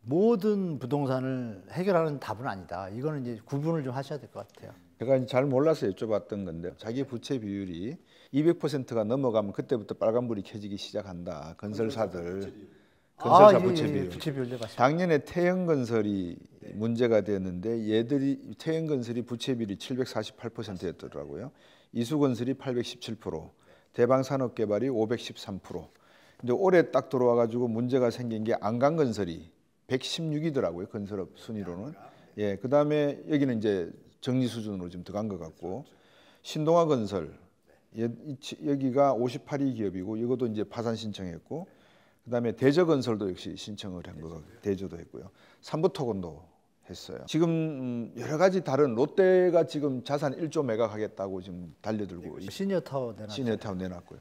B: 모든 부동산을 해결하는 답은 아니다. 이거는 이제 구분을 좀 하셔야 될 것 같아요.
C: 제가 잘 몰라서 여쭤봤던 건데 자기 부채 비율이 200%가 넘어가면 그때부터 빨간불이 켜지기 시작한다. 건설사들 건설사 부채 비율.
B: 부채 비율 맞습니다.
C: 작년에 태영건설이 문제가 되었는데 얘들이 태영건설이 부채 비율이 748%였더라고요. 이수건설이 817%, 대방산업개발이 513%. 근데 올해 딱 들어와 가지고 문제가 생긴 게 안강건설이 116이더라고요. 건설업 순위로는. 예, 그다음에 여기는 이제 정리 수준으로 좀 들어간 것 같고 신동아건설 여기가 58위 기업이고 이것도 이제 파산 신청했고 그다음에 대저건설도 역시 신청을 한 거 대저도 했고요. 삼부토건도 했어요. 지금 여러 가지 다른 롯데가 지금 자산 1조 매각하겠다고 지금 달려들고
B: 시니어타워
C: 내놨고요.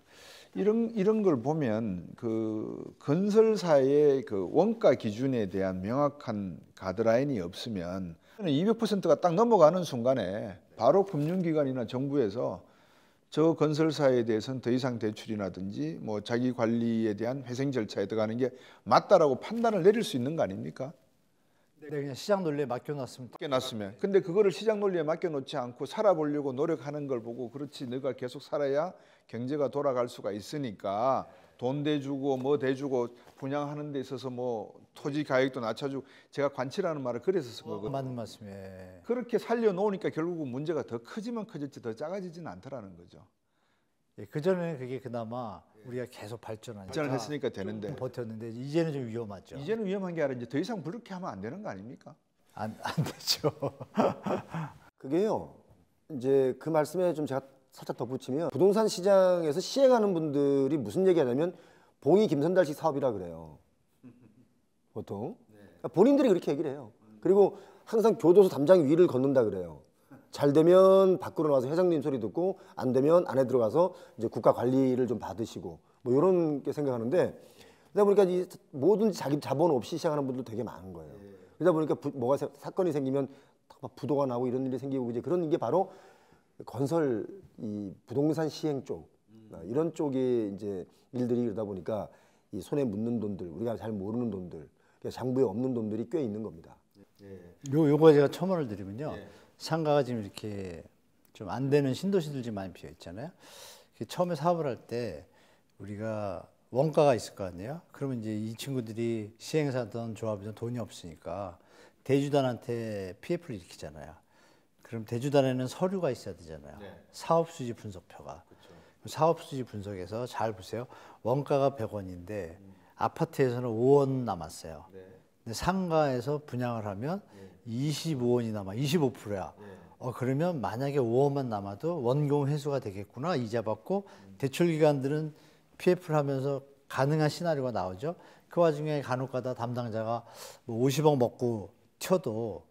C: 이런 걸 보면 그 건설사의 그 원가 기준에 대한 명확한 가드라인이 없으면 200%가 딱 넘어가는 순간에 바로 금융기관이나 정부에서 저 건설사에 대해서는 더 이상 대출이라든지 뭐 자기 관리에 대한 회생 절차에 들어가는 게 맞다라고 판단을 내릴 수 있는 거 아닙니까?
B: 네, 그냥 시장 논리에 맡겨놨으면.
C: 근데 그거를 시장 논리에 맡겨놓지 않고 살아보려고 노력하는 걸 보고 그렇지 너가 계속 살아야 경제가 돌아갈 수가 있으니까 돈 대주고 뭐 대주고 분양하는 데 있어서 뭐 토지 가격도 낮춰주고 제가 관치라는 말을 그래서 쓴 거거든요.
B: 맞는 말씀이에요.
C: 그렇게 살려놓으니까 결국은 문제가 더 크지만 커졌지 더 작아지지는 않더라는 거죠.
B: 예, 그전에는 그게 그나마 우리가 계속 발전을
C: 했으니까 되는데
B: 버텼는데 이제는 좀 위험하죠.
C: 이제는 위험한 게 아니라 이제 더 이상 그렇게 하면 안 되는 거 아닙니까?
B: 안 되죠.
A: 그게요. 이제 그 말씀에 좀 제가 살짝 덧붙이면 부동산 시장에서 시행하는 분들이 무슨 얘기하냐면 봉이 김선달식 사업이라 그래요. 보통 그러니까 본인들이 그렇게 얘기를 해요. 그리고 항상 교도소 담장 위를 걷는다 그래요. 잘 되면 밖으로 나와서 회장님 소리 듣고 안 되면 안에 들어가서 이제 국가 관리를 좀 받으시고 뭐 이런 게 생각하는데 그러다 보니까 이 뭐든지 자기 자본 없이 시작하는 분들 되게 많은 거예요. 그러다 보니까 뭐가 사건이 생기면 부도가 나고 이런 일이 생기고 이제 그런 게 바로 건설 이 부동산 시행 쪽 이런 쪽의 이제 일들이 그러다 보니까 이 손에 묻는 돈들, 우리가 잘 모르는 돈들, 장부에 없는 돈들이 꽤 있는 겁니다.
B: 요거 제가 첨언을 드리면요. 상가가 지금 이렇게 좀 안 되는 신도시들 좀 많이 비어 있잖아요. 처음에 사업을 할 때 우리가 원가가 있을 거 아니에요. 그러면 이제 이 친구들이 시행사든 조합이든 돈이 없으니까 대주단한테 PF를 일으키잖아요. 그럼 대주단에는 서류가 있어야 되잖아요. 사업수지 분석표가. 사업수지 분석에서 잘 보세요. 원가가 100원인데 아파트에서는 5원 남았어요. 근데 상가에서 분양을 하면 25원이 남아, 25%야. 그러면 만약에 5원만 남아도 원금 회수가 되겠구나, 이자 받고 대출 기관들은 PF를 하면서 가능한 시나리오가 나오죠. 그 와중에 간혹가다 담당자가 뭐 50억 먹고 튀어도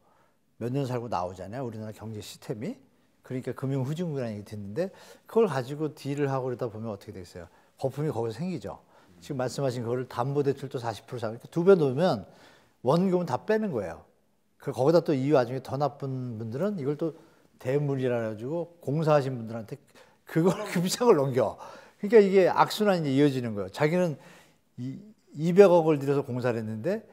B: 몇 년 살고 나오잖아요. 우리나라 경제 시스템이. 그러니까 금융후진국이라는 얘기 듣는데 그걸 가지고 딜을 하고 그러다 보면 어떻게 되겠어요? 거품이 거기서 생기죠. 지금 말씀하신 그거를 담보대출도 40% 사고 2배 놓으면 원금은 다 빼는 거예요. 거기다 또 이 와중에 더 나쁜 분들은 이걸 또 대물이라 가지고 공사하신 분들한테 그걸 금상을 넘겨. 그러니까 이게 악순환이 이어지는 거예요. 자기는 200억을 들여서 공사를 했는데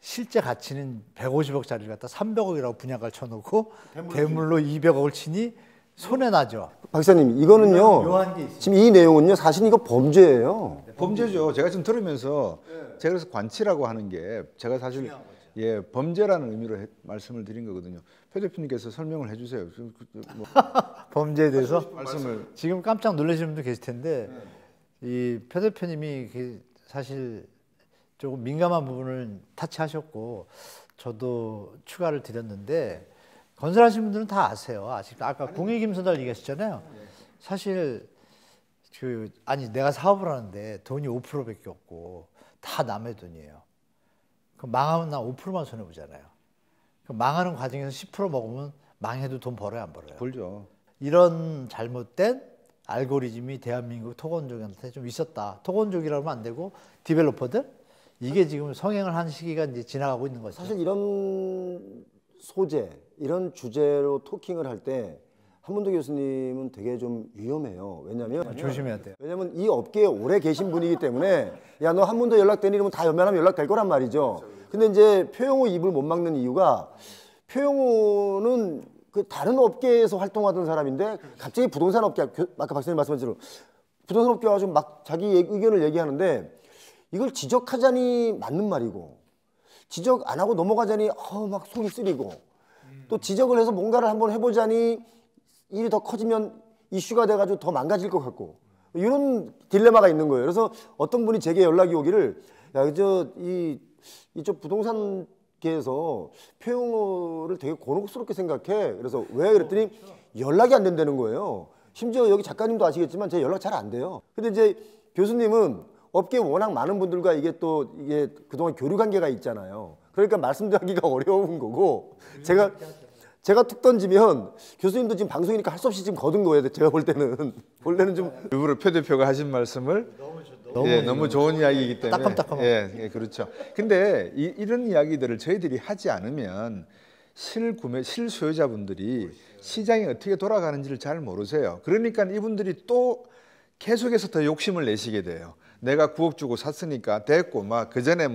B: 실제 가치는 150억짜리를 갖다 300억이라고 분양가를 쳐놓고 대물로 200억을 치니 손해 나죠.
A: 박사님, 이거는요.
B: 묘한 게 있어요.
A: 지금 이 내용은요. 사실 이거 범죄예요.
C: 범죄죠. 제가 지금 들으면서 제가 그래서 관치라고 하는 게 제가 사실 범죄라는 의미로 말씀을 드린 거거든요. 표 대표님께서 설명을 해주세요. 뭐
B: 범죄에 대해서
C: 말씀을
B: 지금 깜짝 놀라시는 분도 계실 텐데 이 표 대표님이 사실 조금 민감한 부분을 타치하셨고 저도 추가를 드렸는데 건설하신 분들은 다 아세요. 아까 공익임선달 얘기하셨잖아요. 사실 내가 사업을 하는데 돈이 5%밖에 없고 다 남의 돈이에요. 그럼 망하면 나 5%만 손해 보잖아요. 그럼 망하는 과정에서 10% 먹으면 망해도 돈 벌어요, 안 벌어요?
C: 벌죠.
B: 이런 잘못된 알고리즘이 대한민국 토건족한테 좀 있었다. 토건족이라면 안 되고 디벨로퍼들 이게 지금 성행을 한 시기가 이제 지나가고 있는 거죠.
A: 사실 이런 소재, 이런 주제로 토킹을 할 때 한문도 교수님은 되게 좀 위험해요. 왜냐면
B: 조심해야 돼요.
A: 왜냐면 이 업계에 오래 계신 분이기 때문에 야, 너 한문도 연락되니 이러면 다 연락하면 연락될 거란 말이죠. 근데 이제 표영호 입을 못 막는 이유가 표영호는 그 다른 업계에서 활동하던 사람인데 갑자기 부동산 업계, 아까 박사님 말씀하신 대로 부동산 업계 와서 막 자기 의견을 얘기하는데 이걸 지적하자니 맞는 말이고 지적 안 하고 넘어가자니 막 속이 쓰리고 또 지적을 해서 뭔가를 한번 해보자니 일이 더 커지면 이슈가 돼가지고 더 망가질 것 같고 이런 딜레마가 있는 거예요. 그래서 어떤 분이 제게 연락이 오기를 야, 이쪽 부동산계에서 표영호를 되게 곤혹스럽게 생각해. 그래서 왜 그랬더니 연락이 안 된다는 거예요. 심지어 여기 작가님도 아시겠지만 제 연락 잘 안 돼요. 근데 이제 교수님은 업계에 워낙 많은 분들과 이게 그동안 교류 관계가 있잖아요. 그러니까 말씀드리기가 어려운 거고 제가 툭 던지면 교수님도 지금 방송이니까 할 수 없이 지금 거둔 거예요. 제가 볼 때는 좀
C: 일부러 표 대표가 하신 말씀을 너무 좋은 이야기이기 때문에
B: 따끔따끔하고.
C: 그렇죠. 근데 이런 이야기들을 저희들이 하지 않으면 실수요자분들이 시장이 어떻게 돌아가는지를 잘 모르세요. 그러니까 이분들이 또 계속해서 더 욕심을 내시게 돼요. 내가 9억 주고 샀으니까 됐고 막 그전에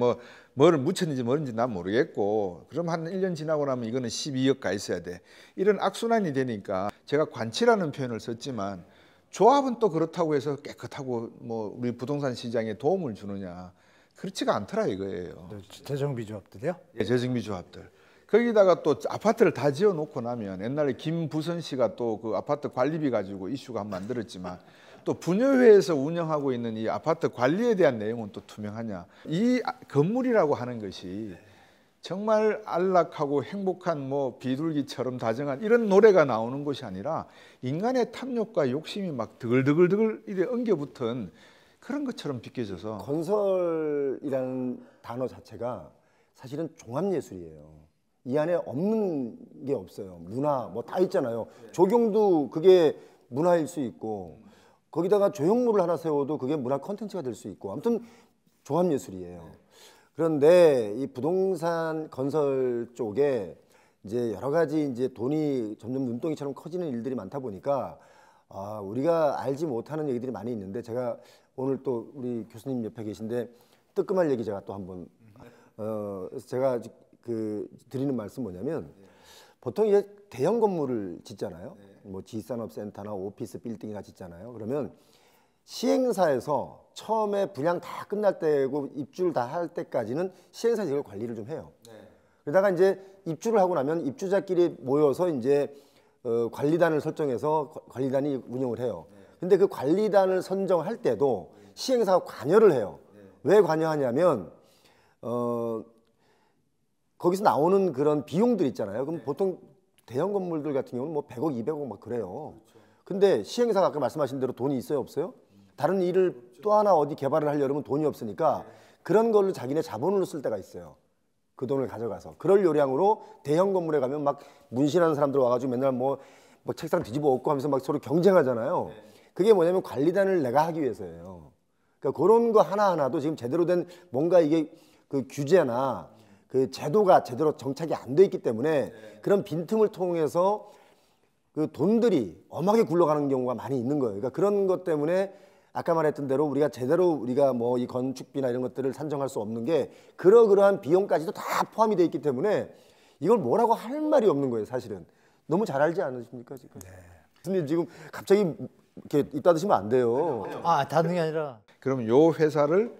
C: 뭐를 묻혔는지 뭐는지 난 모르겠고 그럼 한 1년 지나고 나면 이거는 12억 가 있어야 돼. 이런 악순환이 되니까 제가 관치라는 표현을 썼지만 조합은 또 그렇다고 해서 깨끗하고 우리 부동산 시장에 도움을 주느냐 그렇지가 않더라 이거예요.
B: 재정비 조합들이요?
C: 예, 재정비 조합들. 거기다가 또 아파트를 다 지어 놓고 나면 옛날에 김부선 씨가 또 그 아파트 관리비 가지고 이슈가 한 번 만들었지만 또 분여회에서 운영하고 있는 이 아파트 관리에 대한 내용은 또 투명하냐. 이 건물이라고 하는 것이 정말 안락하고 행복한 비둘기처럼 다정한 이런 노래가 나오는 것이 아니라 인간의 탐욕과 욕심이 막 드글드글 이래 엉겨붙은 그런 것처럼 비껴져서
A: 건설이라는 단어 자체가 사실은 종합예술이에요. 이 안에 없는 게 없어요. 문화 다 있잖아요. 조경도 그게 문화일 수 있고 거기다가 조형물을 하나 세워도 그게 문화 콘텐츠가 될 수 있고 아무튼 종합예술이에요. 그런데 이 부동산 건설 쪽에 이제 여러 가지 이제 돈이 점점 눈덩이처럼 커지는 일들이 많다 보니까 우리가 알지 못하는 얘기들이 많이 있는데 제가 오늘 또 우리 교수님 옆에 계신데 뜨끔할 얘기 제가 또 한번 그래서 제가 드리는 말씀 뭐냐면 보통 이제 대형 건물을 짓잖아요. 뭐 지산업센터나 오피스 빌딩이나 짓잖아요. 그러면 시행사에서 처음에 분양 다 끝날 때고 입주를 다 할 때까지는 시행사에서 이걸 관리를 좀 해요. 그러다가 이제 입주를 하고 나면 입주자끼리 모여서 이제 관리단을 설정해서 관리단이 운영을 해요. 근데 그 관리단을 선정할 때도 시행사가 관여를 해요. 왜 관여하냐면 거기서 나오는 그런 비용들 있잖아요. 그럼 보통 대형 건물들 같은 경우는 뭐 100억, 200억 막 그래요. 근데 시행사가 아까 말씀하신 대로 돈이 있어요, 없어요? 다른 일을 또 하나 어디 개발을 하려면 돈이 없으니까 그런 걸로 자기네 자본으로 쓸 때가 있어요. 그 돈을 가져가서. 그럴 요량으로 대형 건물에 가면 막 문신하는 사람들 와가지고 맨날 뭐 책상 뒤집어 엎고 하면서 막 서로 경쟁하잖아요. 그게 뭐냐면 관리단을 내가 하기 위해서예요. 그러니까 그런 거 하나하나도 지금 제대로 된 뭔가 이게 그 규제나 그 제도가 제대로 정착이 안 돼 있기 때문에 그런 빈틈을 통해서 그 돈들이 엄하게 굴러가는 경우가 많이 있는 거예요. 그러니까 그런 것 때문에 아까 말했던 대로 우리가 뭐 이 건축비나 이런 것들을 산정할 수 없는 게 그러한 비용까지도 다 포함이 돼 있기 때문에 이걸 뭐라고 할 말이 없는 거예요, 사실은. 너무 잘 알지 않으십니까, 지금? 교수님 지금 갑자기 이렇게 입 닫으시면 안 돼요.
B: 닫는 게 아니라.
C: 그러면 요 회사를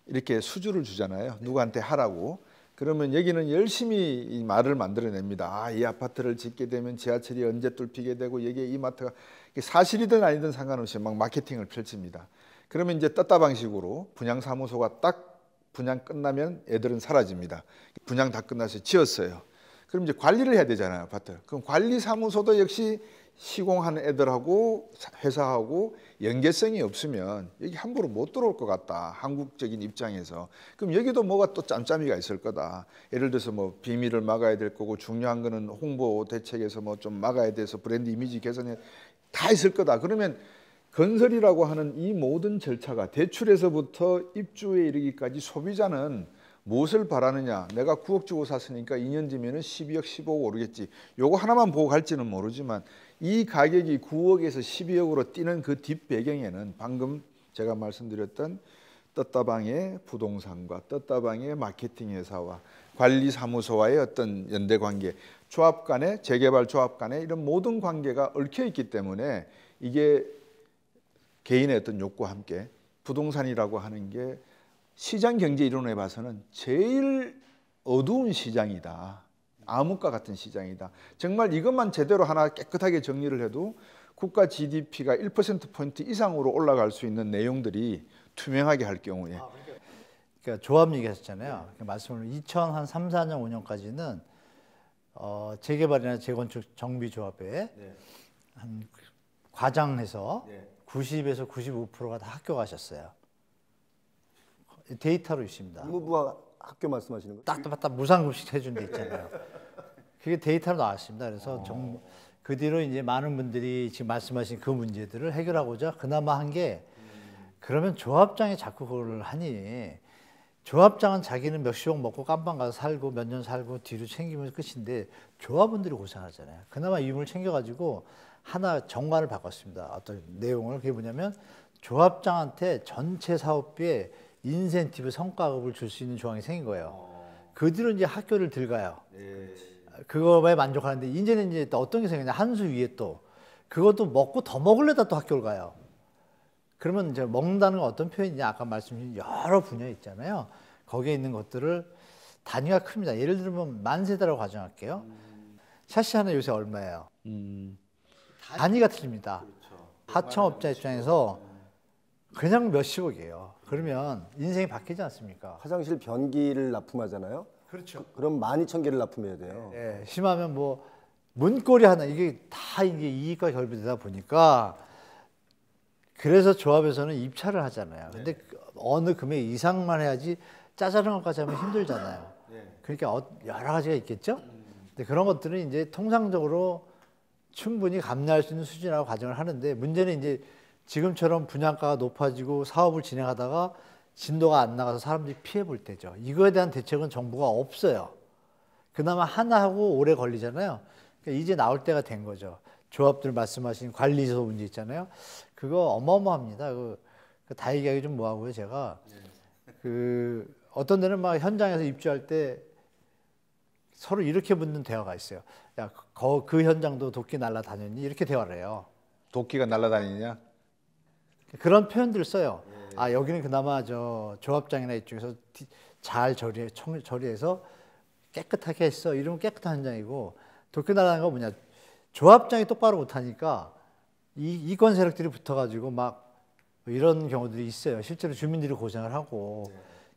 C: 이렇게 수주를 주잖아요. 누구한테 하라고. 그러면 여기는 열심히 이 말을 만들어냅니다. 이 아파트를 짓게 되면 지하철이 언제 뚫히게 되고 여기에 이마트가 사실이든 아니든 상관없이 막 마케팅을 펼칩니다. 그러면 이제 떴다방식으로 분양사무소가 딱 분양 끝나면 애들은 사라집니다. 분양 다 끝나서 지었어요. 그럼 이제 관리를 해야 되잖아요, 아파트. 그럼 관리사무소도 역시 시공하는 애들하고 회사하고 연계성이 없으면 여기 함부로 못 들어올 것 같다, 한국적인 입장에서. 그럼 여기도 뭐가 또 짬짬이가 있을 거다. 예를 들어서 뭐 비밀을 막아야 될 거고 중요한 거는 홍보 대책에서 뭐 좀 막아야 돼서 브랜드 이미지 개선에 다 있을 거다. 그러면 건설이라고 하는 이 모든 절차가 대출에서부터 입주에 이르기까지 소비자는 무엇을 바라느냐. 내가 9억 주고 샀으니까 2년 뒤면은 12억, 15억 오르겠지. 요거 하나만 보고 갈지는 모르지만 이 가격이 9억에서 12억으로 뛰는 그 뒷배경에는 방금 제가 말씀드렸던 떴다방의 부동산과 떴다방의 마케팅 회사와 관리사무소와의 어떤 연대관계, 조합 간의 재개발 조합 간의 이런 모든 관계가 얽혀 있기 때문에 이게 개인의 어떤 욕구와 함께 부동산이라고 하는 게 시장 경제 이론에 봐서는 제일 어두운 시장이다. 암흑과 같은 시장이다. 정말 이것만 제대로 하나 깨끗하게 정리를 해도 국가 GDP가 1%포인트 이상으로 올라갈 수 있는 내용들이 투명하게 할 경우에.
B: 그러니까 조합 얘기하셨잖아요. 그 말씀을 2003, 4년, 5년까지는 재개발이나 재건축 정비 조합에 한 과장해서 90에서 95%가 다 학교 가셨어요. 데이터로 있습니다.
A: 의무부와 학교 말씀하시는 거예요?
B: 딱 무상급식 해준 데 있잖아요. 그게 데이터로 나왔습니다. 그래서 그 뒤로 이제 많은 분들이 지금 말씀하신 그 문제들을 해결하고자 그나마 한 게 그러면 조합장이 자꾸 그걸 하니 조합장은 자기는 몇십억 먹고 깜빵 가서 살고 몇 년 살고 뒤로 챙기면 끝인데 조합원들이 고생하잖아요. 그나마 이윤을 챙겨가지고 하나 정관을 바꿨습니다. 어떤 내용을 그게 뭐냐면 조합장한테 전체 사업비에 인센티브 성과급을 줄 수 있는 조항이 생긴 거예요. 그 뒤로 이제 학교를 들어가요. 그거에 만족하는데 이제는 이제 또 어떤 게 생기냐 한 수 위에 또 그것도 먹고 더 먹으려다 또 학교를 가요. 그러면 이제 먹는다는 건 어떤 표현이냐 아까 말씀드린 여러 분야 있잖아요. 거기에 있는 것들을 단위가 큽니다. 예를 들면 만세대라고 가정할게요. 샤시 하나 요새 얼마예요? 단위가 틀립니다. 하청업자 입장에서 그냥 몇십억이에요. 그러면 인생이 바뀌지 않습니까?
A: 화장실 변기를 납품하잖아요.
B: 그렇죠.
A: 그럼 12,000개를 납품해야 돼요.
B: 네, 심하면 뭐 문고리 하나 이게 다 이게 이익과 결부되다 보니까 그래서 조합에서는 입찰을 하잖아요. 근데 어느 금액 이상만 해야지 짜자는 것까지 하면 힘들잖아요. 그러니까 여러 가지가 있겠죠. 근데 그런 것들은 이제 통상적으로 충분히 감내할 수 있는 수준이라고 가정을 하는데 문제는 이제 지금처럼 분양가가 높아지고 사업을 진행하다가 진도가 안 나가서 사람들이 피해 볼 때죠. 이거에 대한 대책은 정부가 없어요. 그나마 하나 하고 오래 걸리잖아요. 그러니까 이제 나올 때가 된 거죠. 조합들 말씀하신 관리소 문제 있잖아요. 그거 어마어마합니다. 다 얘기하기 좀 뭐하고요. 제가 어떤 데는 막 현장에서 입주할 때 서로 이렇게 묻는 대화가 있어요. 야, 그 현장도 도끼 날아다녔니? 이렇게 대화를 해요.
C: 도끼가 날아다니냐?
B: 그런 표현들을 써요. 아, 여기는 그나마 저 조합장이나 이쪽에서 잘 처리해서 깨끗하게 했어. 이러면 깨끗한 현장이고, 도끼 날아다니는 거 뭐냐? 조합장이 똑바로 못하니까 이권 세력들이 붙어가지고 막 이런 경우들이 있어요. 실제로 주민들이 고생을 하고.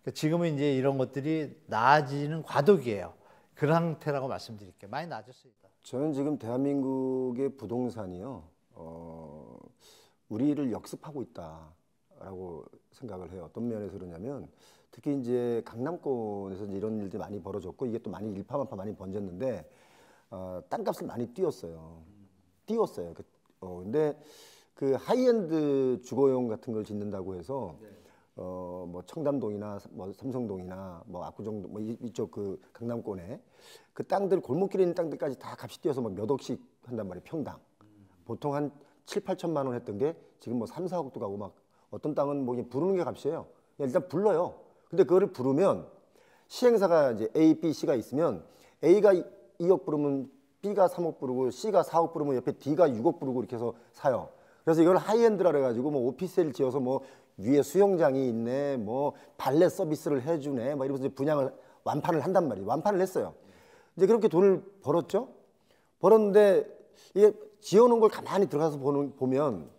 B: 그러니까 지금은 이제 이런 것들이 나아지는 과도기예요. 그런 상태라고 말씀드릴게요. 많이 나아졌어요.
A: 저는 지금 대한민국의 부동산이요, 우리를 역습하고 있다라고 생각을 해요. 어떤 면에서 그러냐면, 특히 이제 강남권에서 이제 이런 일들이 많이 벌어졌고, 이게 또 많이 일파만파 많이 번졌는데, 땅값을 많이 띄웠어요. 근데 그 하이엔드 주거용 같은 걸 짓는다고 해서 뭐 청담동이나 뭐 삼성동이나 뭐 압구정동 뭐 이쪽 그 강남권에 그 땅들 골목길에 있는 땅들까지 다 값이 뛰어서 막 몇 억씩 한단 말이에요. 평당. 보통 한 7, 8천만 원 했던 게 지금 뭐 3, 4억도 가고 막 어떤 땅은 뭐 그냥 부르는 게 값이에요. 그냥 일단 불러요. 근데 그거를 부르면 시행사가 이제 A, B, C가 있으면 A가 2억 부르면 B가 3억 부르고 C가 4억 부르면 옆에 D가 6억 부르고 이렇게 해서 사요. 그래서 이걸 하이엔드라 그래가지고 뭐 오피스텔 지어서 뭐 위에 수영장이 있네, 뭐 발레 서비스를 해주네, 막 이러면서 분양을 완판을 한단 말이에요. 완판을 했어요. 이제 그렇게 돈을 벌었는데 이게 지어놓은 걸 가만히 들어가서 보면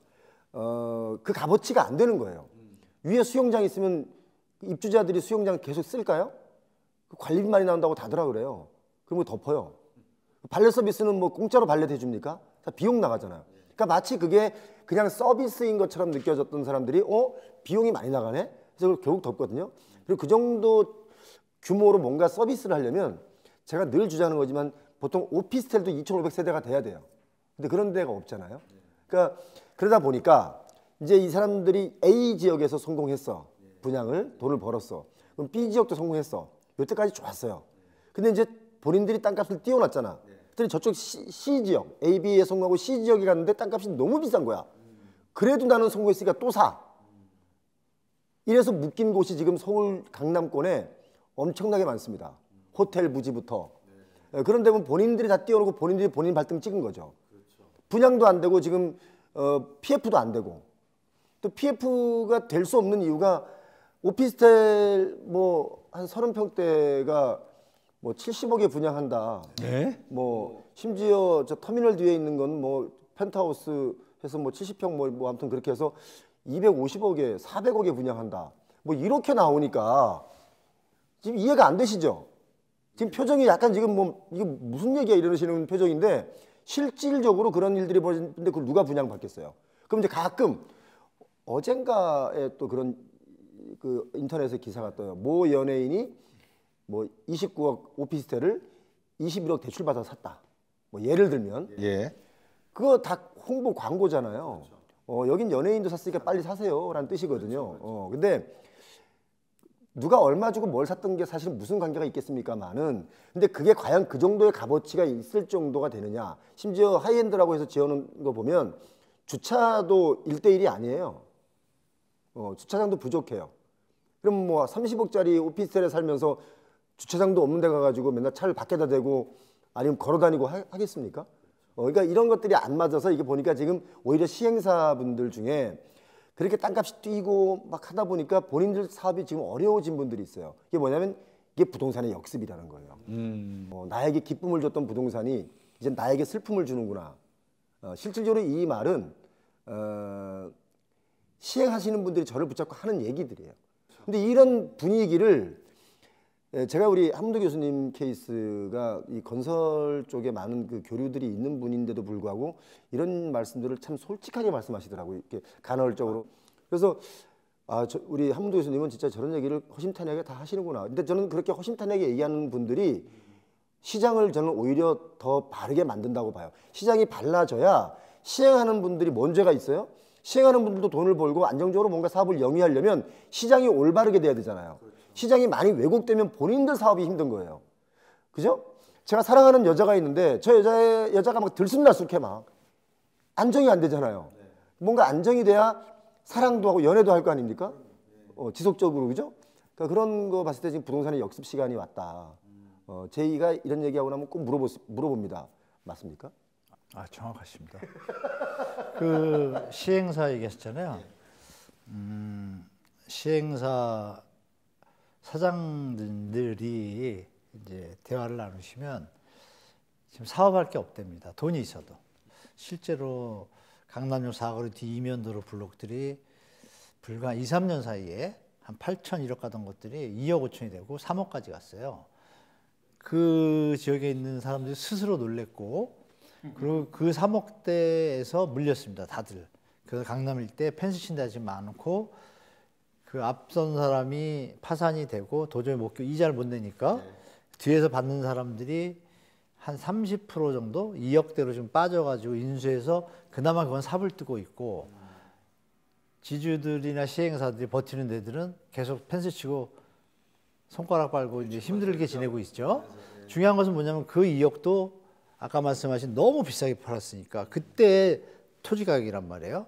A: 그 값어치가 안 되는 거예요. 위에 수영장 있으면 입주자들이 수영장 계속 쓸까요? 관리비 많이 나온다고 다들 그래요. 그러면 덮어요. 발레 서비스는 뭐 공짜로 발레 해줍니까? 다 비용 나가잖아요. 그러니까 마치 그게 그냥 서비스인 것처럼 느껴졌던 사람들이 비용이 많이 나가네? 그래서 그걸 결국 덮거든요. 그리고 그 정도 규모로 뭔가 서비스를 하려면 제가 늘 주장하는 거지만 보통 오피스텔도 2,500세대가 돼야 돼요. 근데 그런 데가 없잖아요. 그러니까 그러다 보니까 이제 이 사람들이 A 지역에서 성공했어. 분양을 돈을 벌었어. 그럼 B 지역도 성공했어. 여태까지 좋았어요. 근데 이제 본인들이 땅값을 띄워놨잖아. 그랬더니 저쪽 C 지역, A, B에 성공하고 C 지역에 갔는데 땅값이 너무 비싼 거야. 그래도 나는 성공했으니까 또 사. 이래서 묶인 곳이 지금 서울 강남권에 엄청나게 많습니다. 호텔 부지부터. 그런데 보면 본인들이 다 띄워놓고 본인들이 본인 발등 찍은 거죠. 분양도 안 되고 지금 PF도 안 되고. 또 PF가 될 수 없는 이유가 오피스텔 뭐 한 30평대가 뭐 70억에 분양한다.
C: 네?
A: 뭐 심지어 저 터미널 뒤에 있는 건 뭐 펜트하우스 해서 뭐 70평 뭐 아무튼 그렇게 해서 250억에 400억에 분양한다. 뭐 이렇게 나오니까 지금 이해가 안 되시죠? 지금 표정이 약간 지금 뭐 이게 무슨 얘기야 이러시는 표정인데 실질적으로 그런 일들이 벌어지는데 그걸 누가 분양받겠어요? 그럼 이제 가끔 어젠가에 또 그런 그 인터넷에 기사가 떠요. 모 연예인이 뭐 29억 오피스텔을 21억 대출받아서 샀다. 뭐 예를 들면 그거 다 홍보 광고잖아요. 여긴 연예인도 샀으니까 빨리 사세요라는 뜻이거든요. 근데 누가 얼마 주고 뭘 샀던 게 사실 무슨 관계가 있겠습니까만은 근데 그게 과연 그 정도의 값어치가 있을 정도가 되느냐. 심지어 하이엔드라고 해서 지어놓은 거 보면 주차도 1대1이 아니에요. 주차장도 부족해요. 그럼 뭐 30억짜리 오피스텔에 살면서 주차장도 없는 데 가가지고 맨날 차를 밖에다 대고 아니면 걸어 다니고 하겠습니까? 그러니까 이런 것들이 안 맞아서 이게 보니까 지금 오히려 시행사분들 중에 그렇게 땅값이 뛰고 막 하다 보니까 본인들 사업이 지금 어려워진 분들이 있어요. 이게 뭐냐면 이게 부동산의 역습이라는 거예요. 나에게 기쁨을 줬던 부동산이 이제 나에게 슬픔을 주는구나. 실질적으로 이 말은 시행하시는 분들이 저를 붙잡고 하는 얘기들이에요. 근데 이런 분위기를 제가 우리 함도 교수님 케이스가 이 건설 쪽에 많은 그 교류들이 있는 분인데도 불구하고 이런 말씀들을 참 솔직하게 말씀하시더라고요. 이렇게 간헐적으로. 그래서 우리 함도 교수님은 진짜 저런 얘기를 허심탄회하게 다 하시는구나. 근데 저는 그렇게 허심탄회하게 얘기하는 분들이 시장을 저는 오히려 더 바르게 만든다고 봐요. 시장이 발라져야 시행하는 분들이 뭔 죄가 있어요? 시행하는 분들도 돈을 벌고 안정적으로 뭔가 사업을 영위하려면 시장이 올바르게 돼야 되잖아요. 시장이 많이 왜곡되면 본인들 사업이 힘든 거예요. 그죠? 제가 사랑하는 여자가 있는데 저 여자가 막 들쑥날쑥해 막. 안정이 안 되잖아요. 뭔가 안정이 돼야 사랑도 하고 연애도 할 거 아닙니까? 지속적으로, 그죠? 그러니까 그런 거 봤을 때 지금 부동산의 역습 시간이 왔다. 제이가 이런 얘기하고 나면 꼭 물어봅니다. 맞습니까?
B: 아, 정확하십니다. 그 시행사 얘기하셨잖아요. 시행사 사장들이 이제 대화를 나누시면 지금 사업할 게 없답니다. 돈이 있어도. 실제로 강남역 사거리 뒤이면도로 블록들이 불과 2, 3년 사이에 한 8천 1억 가던 것들이 2억 5천이 되고 3억까지 갔어요. 그 지역에 있는 사람들이 스스로 놀랬고, 그리고 그 3억대에서 물렸습니다, 다들. 그래서 강남 일대 펜스 친 데가 지금 많고, 그 앞선 사람이 파산이 되고 도저히 이자를 못 내니까 뒤에서 받는 사람들이 한 30% 정도 2억대로 좀 빠져가지고 인수해서 그나마 그건 삽을 뜨고 있고, 지주들이나 시행사들이 버티는 데들은 계속 펜스 치고 손가락 빨고 이제 힘들게 지내고 있죠. 중요한 것은 뭐냐면 그 2억도 아까 말씀하신 너무 비싸게 팔았으니까 그때 토지 가격이란 말이에요.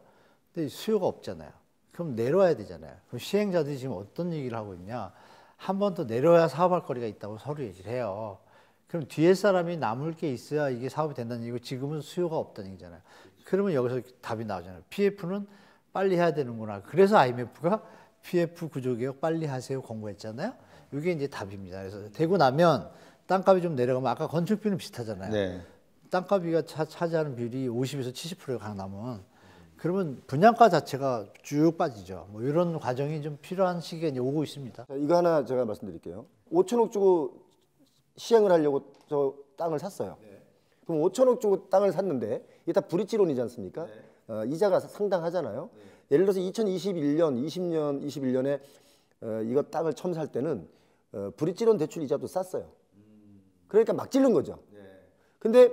B: 근데 수요가 없잖아요. 그럼 내려와야 되잖아요. 그럼 시행자들이 지금 어떤 얘기를 하고 있냐? 한 번 더 내려야 사업할 거리가 있다고 서로 얘기를 해요. 그럼 뒤에 사람이 남을 게 있어야 이게 사업이 된다는 얘기고, 지금은 수요가 없다는 얘기잖아요. 그러면 여기서 답이 나오잖아요. PF는 빨리 해야 되는구나. 그래서 IMF가 PF 구조개혁 빨리 하세요 공고했잖아요. 이게 이제 답입니다. 그래서 되고 나면 땅값이 좀 내려가면 아까 건축비는 비슷하잖아요.
C: 네.
B: 땅값이가 차지하는 비율이 50에서 70%예요, 강남은. 그러면 분양가 자체가 쭉 빠지죠. 뭐 이런 과정이 좀 필요한 시기에 이제 오고 있습니다.
A: 자, 이거 하나 제가 말씀드릴게요. 5천억 주고 시행을 하려고 저 땅을 샀어요. 그럼 5천억 주고 땅을 샀는데 이게 다 브릿지론이지 않습니까? 이자가 상당하잖아요. 예를 들어서 2021년, 20년, 21년에 이거 땅을 처음 살 때는 브릿지론 대출 이자도 쌌어요. 그러니까 막 찌른 거죠. 근데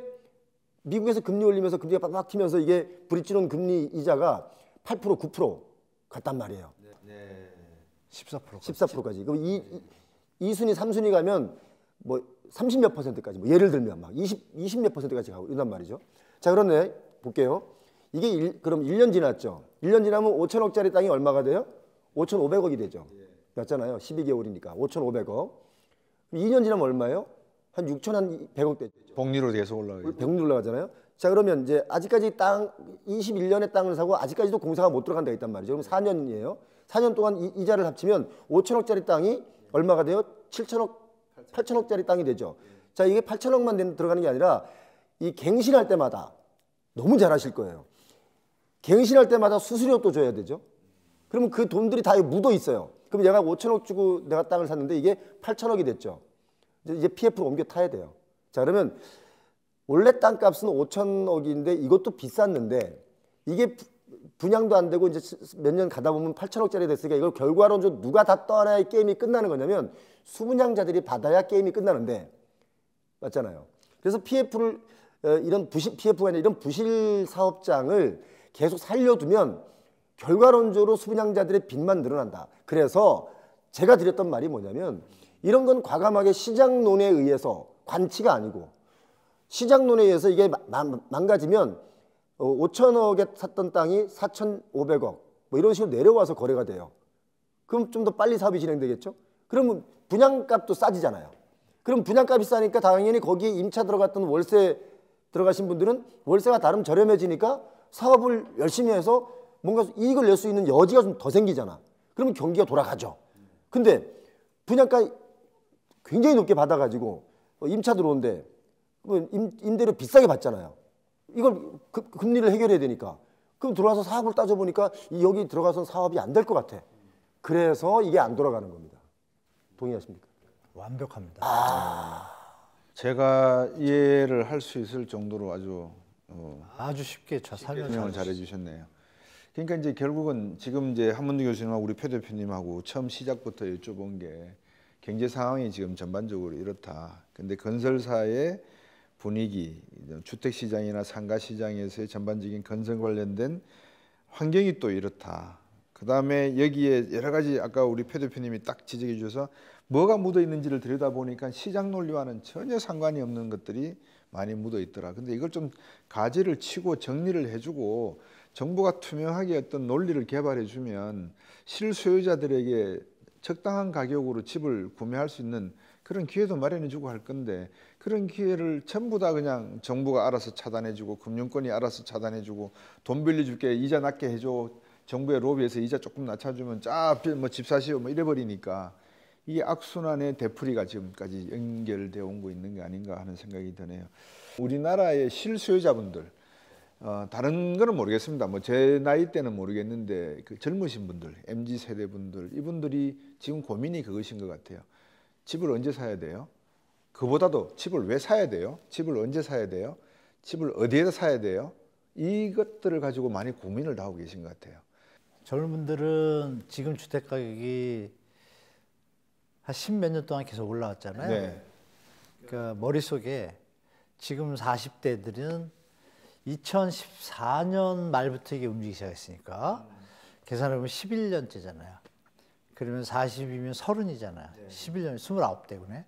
A: 미국에서 금리 올리면서 금리가 빡빡 튀면서 이게 브릿지론 금리 이자가 8%, 9% 갔단 말이에요.
B: 14%.
A: 14%까지. 그럼 2순위, 3순위 가면 뭐 30몇 %까지, 뭐 예를 들면 막 20몇 %까지 가고 이런단 말이죠. 자, 그런데 볼게요. 이게 그럼 1년 지났죠. 1년 지나면 5천억짜리 땅이 얼마가 돼요? 5,500억이 되죠. 맞잖아요. 12개월이니까 5,500억. 2년 지나면 얼마예요? 한 6,100억 되죠.
C: 복리로 계속 올라가요.
A: 100리 올라가잖아요. 자, 그러면 이제 아직까지 땅 21년에 땅을 사고 아직까지도 공사가 못 들어간 데가 있단 말이죠. 그럼 4년이에요. 4년 동안 이자를 합치면 5천억짜리 땅이 얼마가 돼요? 8천억짜리 땅이 되죠. 자, 이게 8천억만 들어가는 게 아니라 이 갱신할 때마다, 너무 잘 아실 거예요, 갱신할 때마다 수수료도 줘야 되죠. 그러면 그 돈들이 다 묻어 있어요. 그럼 얘가 5천억 주고 내가 땅을 샀는데 이게 8천억이 됐죠. 이제 PF로 옮겨 타야 돼요. 자, 그러면 원래 땅값은 5천억인데 이것도 비쌌는데 이게 분양도 안 되고 이제 몇 년 가다 보면 8천억짜리 됐으니까 이걸 결과론적으로 누가 다 떠나야 게임이 끝나는 거냐면 수분양자들이 받아야 게임이 끝나는데, 맞잖아요. 그래서 PF를 PF가 아니라 이런 부실 사업장을 계속 살려두면 결과론적으로 수분양자들의 빚만 늘어난다. 그래서 제가 드렸던 말이 뭐냐면 이런 건 과감하게 시장론에 의해서, 관치가 아니고 시장론에 의해서 이게 망가지면 5천억에 샀던 땅이 4,500억 뭐 이런 식으로 내려와서 거래가 돼요. 그럼 좀 더 빨리 사업이 진행되겠죠. 그러면 분양값도 싸지잖아요. 그럼 분양값이 싸니까 당연히 거기에 임차 들어갔던 월세 들어가신 분들은 월세가 나름 저렴해지니까 사업을 열심히 해서 뭔가 이익을 낼 수 있는 여지가 좀 더 생기잖아. 그러면 경기가 돌아가죠. 근데 분양가 굉장히 높게 받아가지고 임차 들어오는데 임대료 비싸게 받잖아요. 이걸 금리를 해결해야 되니까. 그럼 들어와서 사업을 따져보니까 여기 들어가서 사업이 안 될 것 같아. 그래서 이게 안 돌아가는 겁니다. 동의하십니까?
B: 완벽합니다.
C: 제가 이해를 할 수 있을 정도로 아주
B: 쉽게
C: 설명을 잘해 주셨네요. 그러니까 이제 결국은 지금 이제 한문주 교수님하고 우리 표 대표님하고 처음 시작부터 여쭤본 게 경제 상황이 지금 전반적으로 이렇다. 근데 건설사의 분위기, 주택 시장이나 상가 시장에서의 전반적인 건설 관련된 환경이 또 이렇다. 그다음에 여기에 여러 가지 아까 우리 표 대표님이 딱 지적해 주셔서 뭐가 묻어 있는지를 들여다보니까 시장 논리와는 전혀 상관이 없는 것들이 많이 묻어 있더라. 근데 이걸 좀 가지를 치고 정리를 해주고 정부가 투명하게 어떤 논리를 개발해 주면 실소유자들에게 적당한 가격으로 집을 구매할 수 있는 그런 기회도 마련해 주고 할 건데, 그런 기회를 전부 다 그냥 정부가 알아서 차단해 주고 금융권이 알아서 차단해 주고 돈 빌려줄게 이자 낮게 해줘, 정부의 로비에서 이자 조금 낮춰주면 집 사시오 뭐 이래 버리니까 이 악순환의 되풀이가 지금까지 연결되어 오고 있는 게 아닌가 하는 생각이 드네요. 우리나라의 실소유자분들, 다른 거는 모르겠습니다. 뭐 제 나이 때는 모르겠는데 그 젊으신 분들, MZ 세대 분들, 이분들이 지금 고민이 그것인 것 같아요. 집을 언제 사야 돼요? 그보다도 집을 왜 사야 돼요? 집을 언제 사야 돼요? 집을 어디에다 사야 돼요? 이것들을 가지고 많이 고민을 하고 계신 것 같아요.
B: 젊은 분들은 지금 주택 가격이 한 10몇 년 동안 계속 올라왔잖아요.
C: 네.
B: 그러니까 머릿속에 지금 40대들은 2014년 말부터 이게 움직이기 시작했으니까 계산해보면 11년째잖아요. 그러면 40이면 30이잖아요. 11년, 29대구네.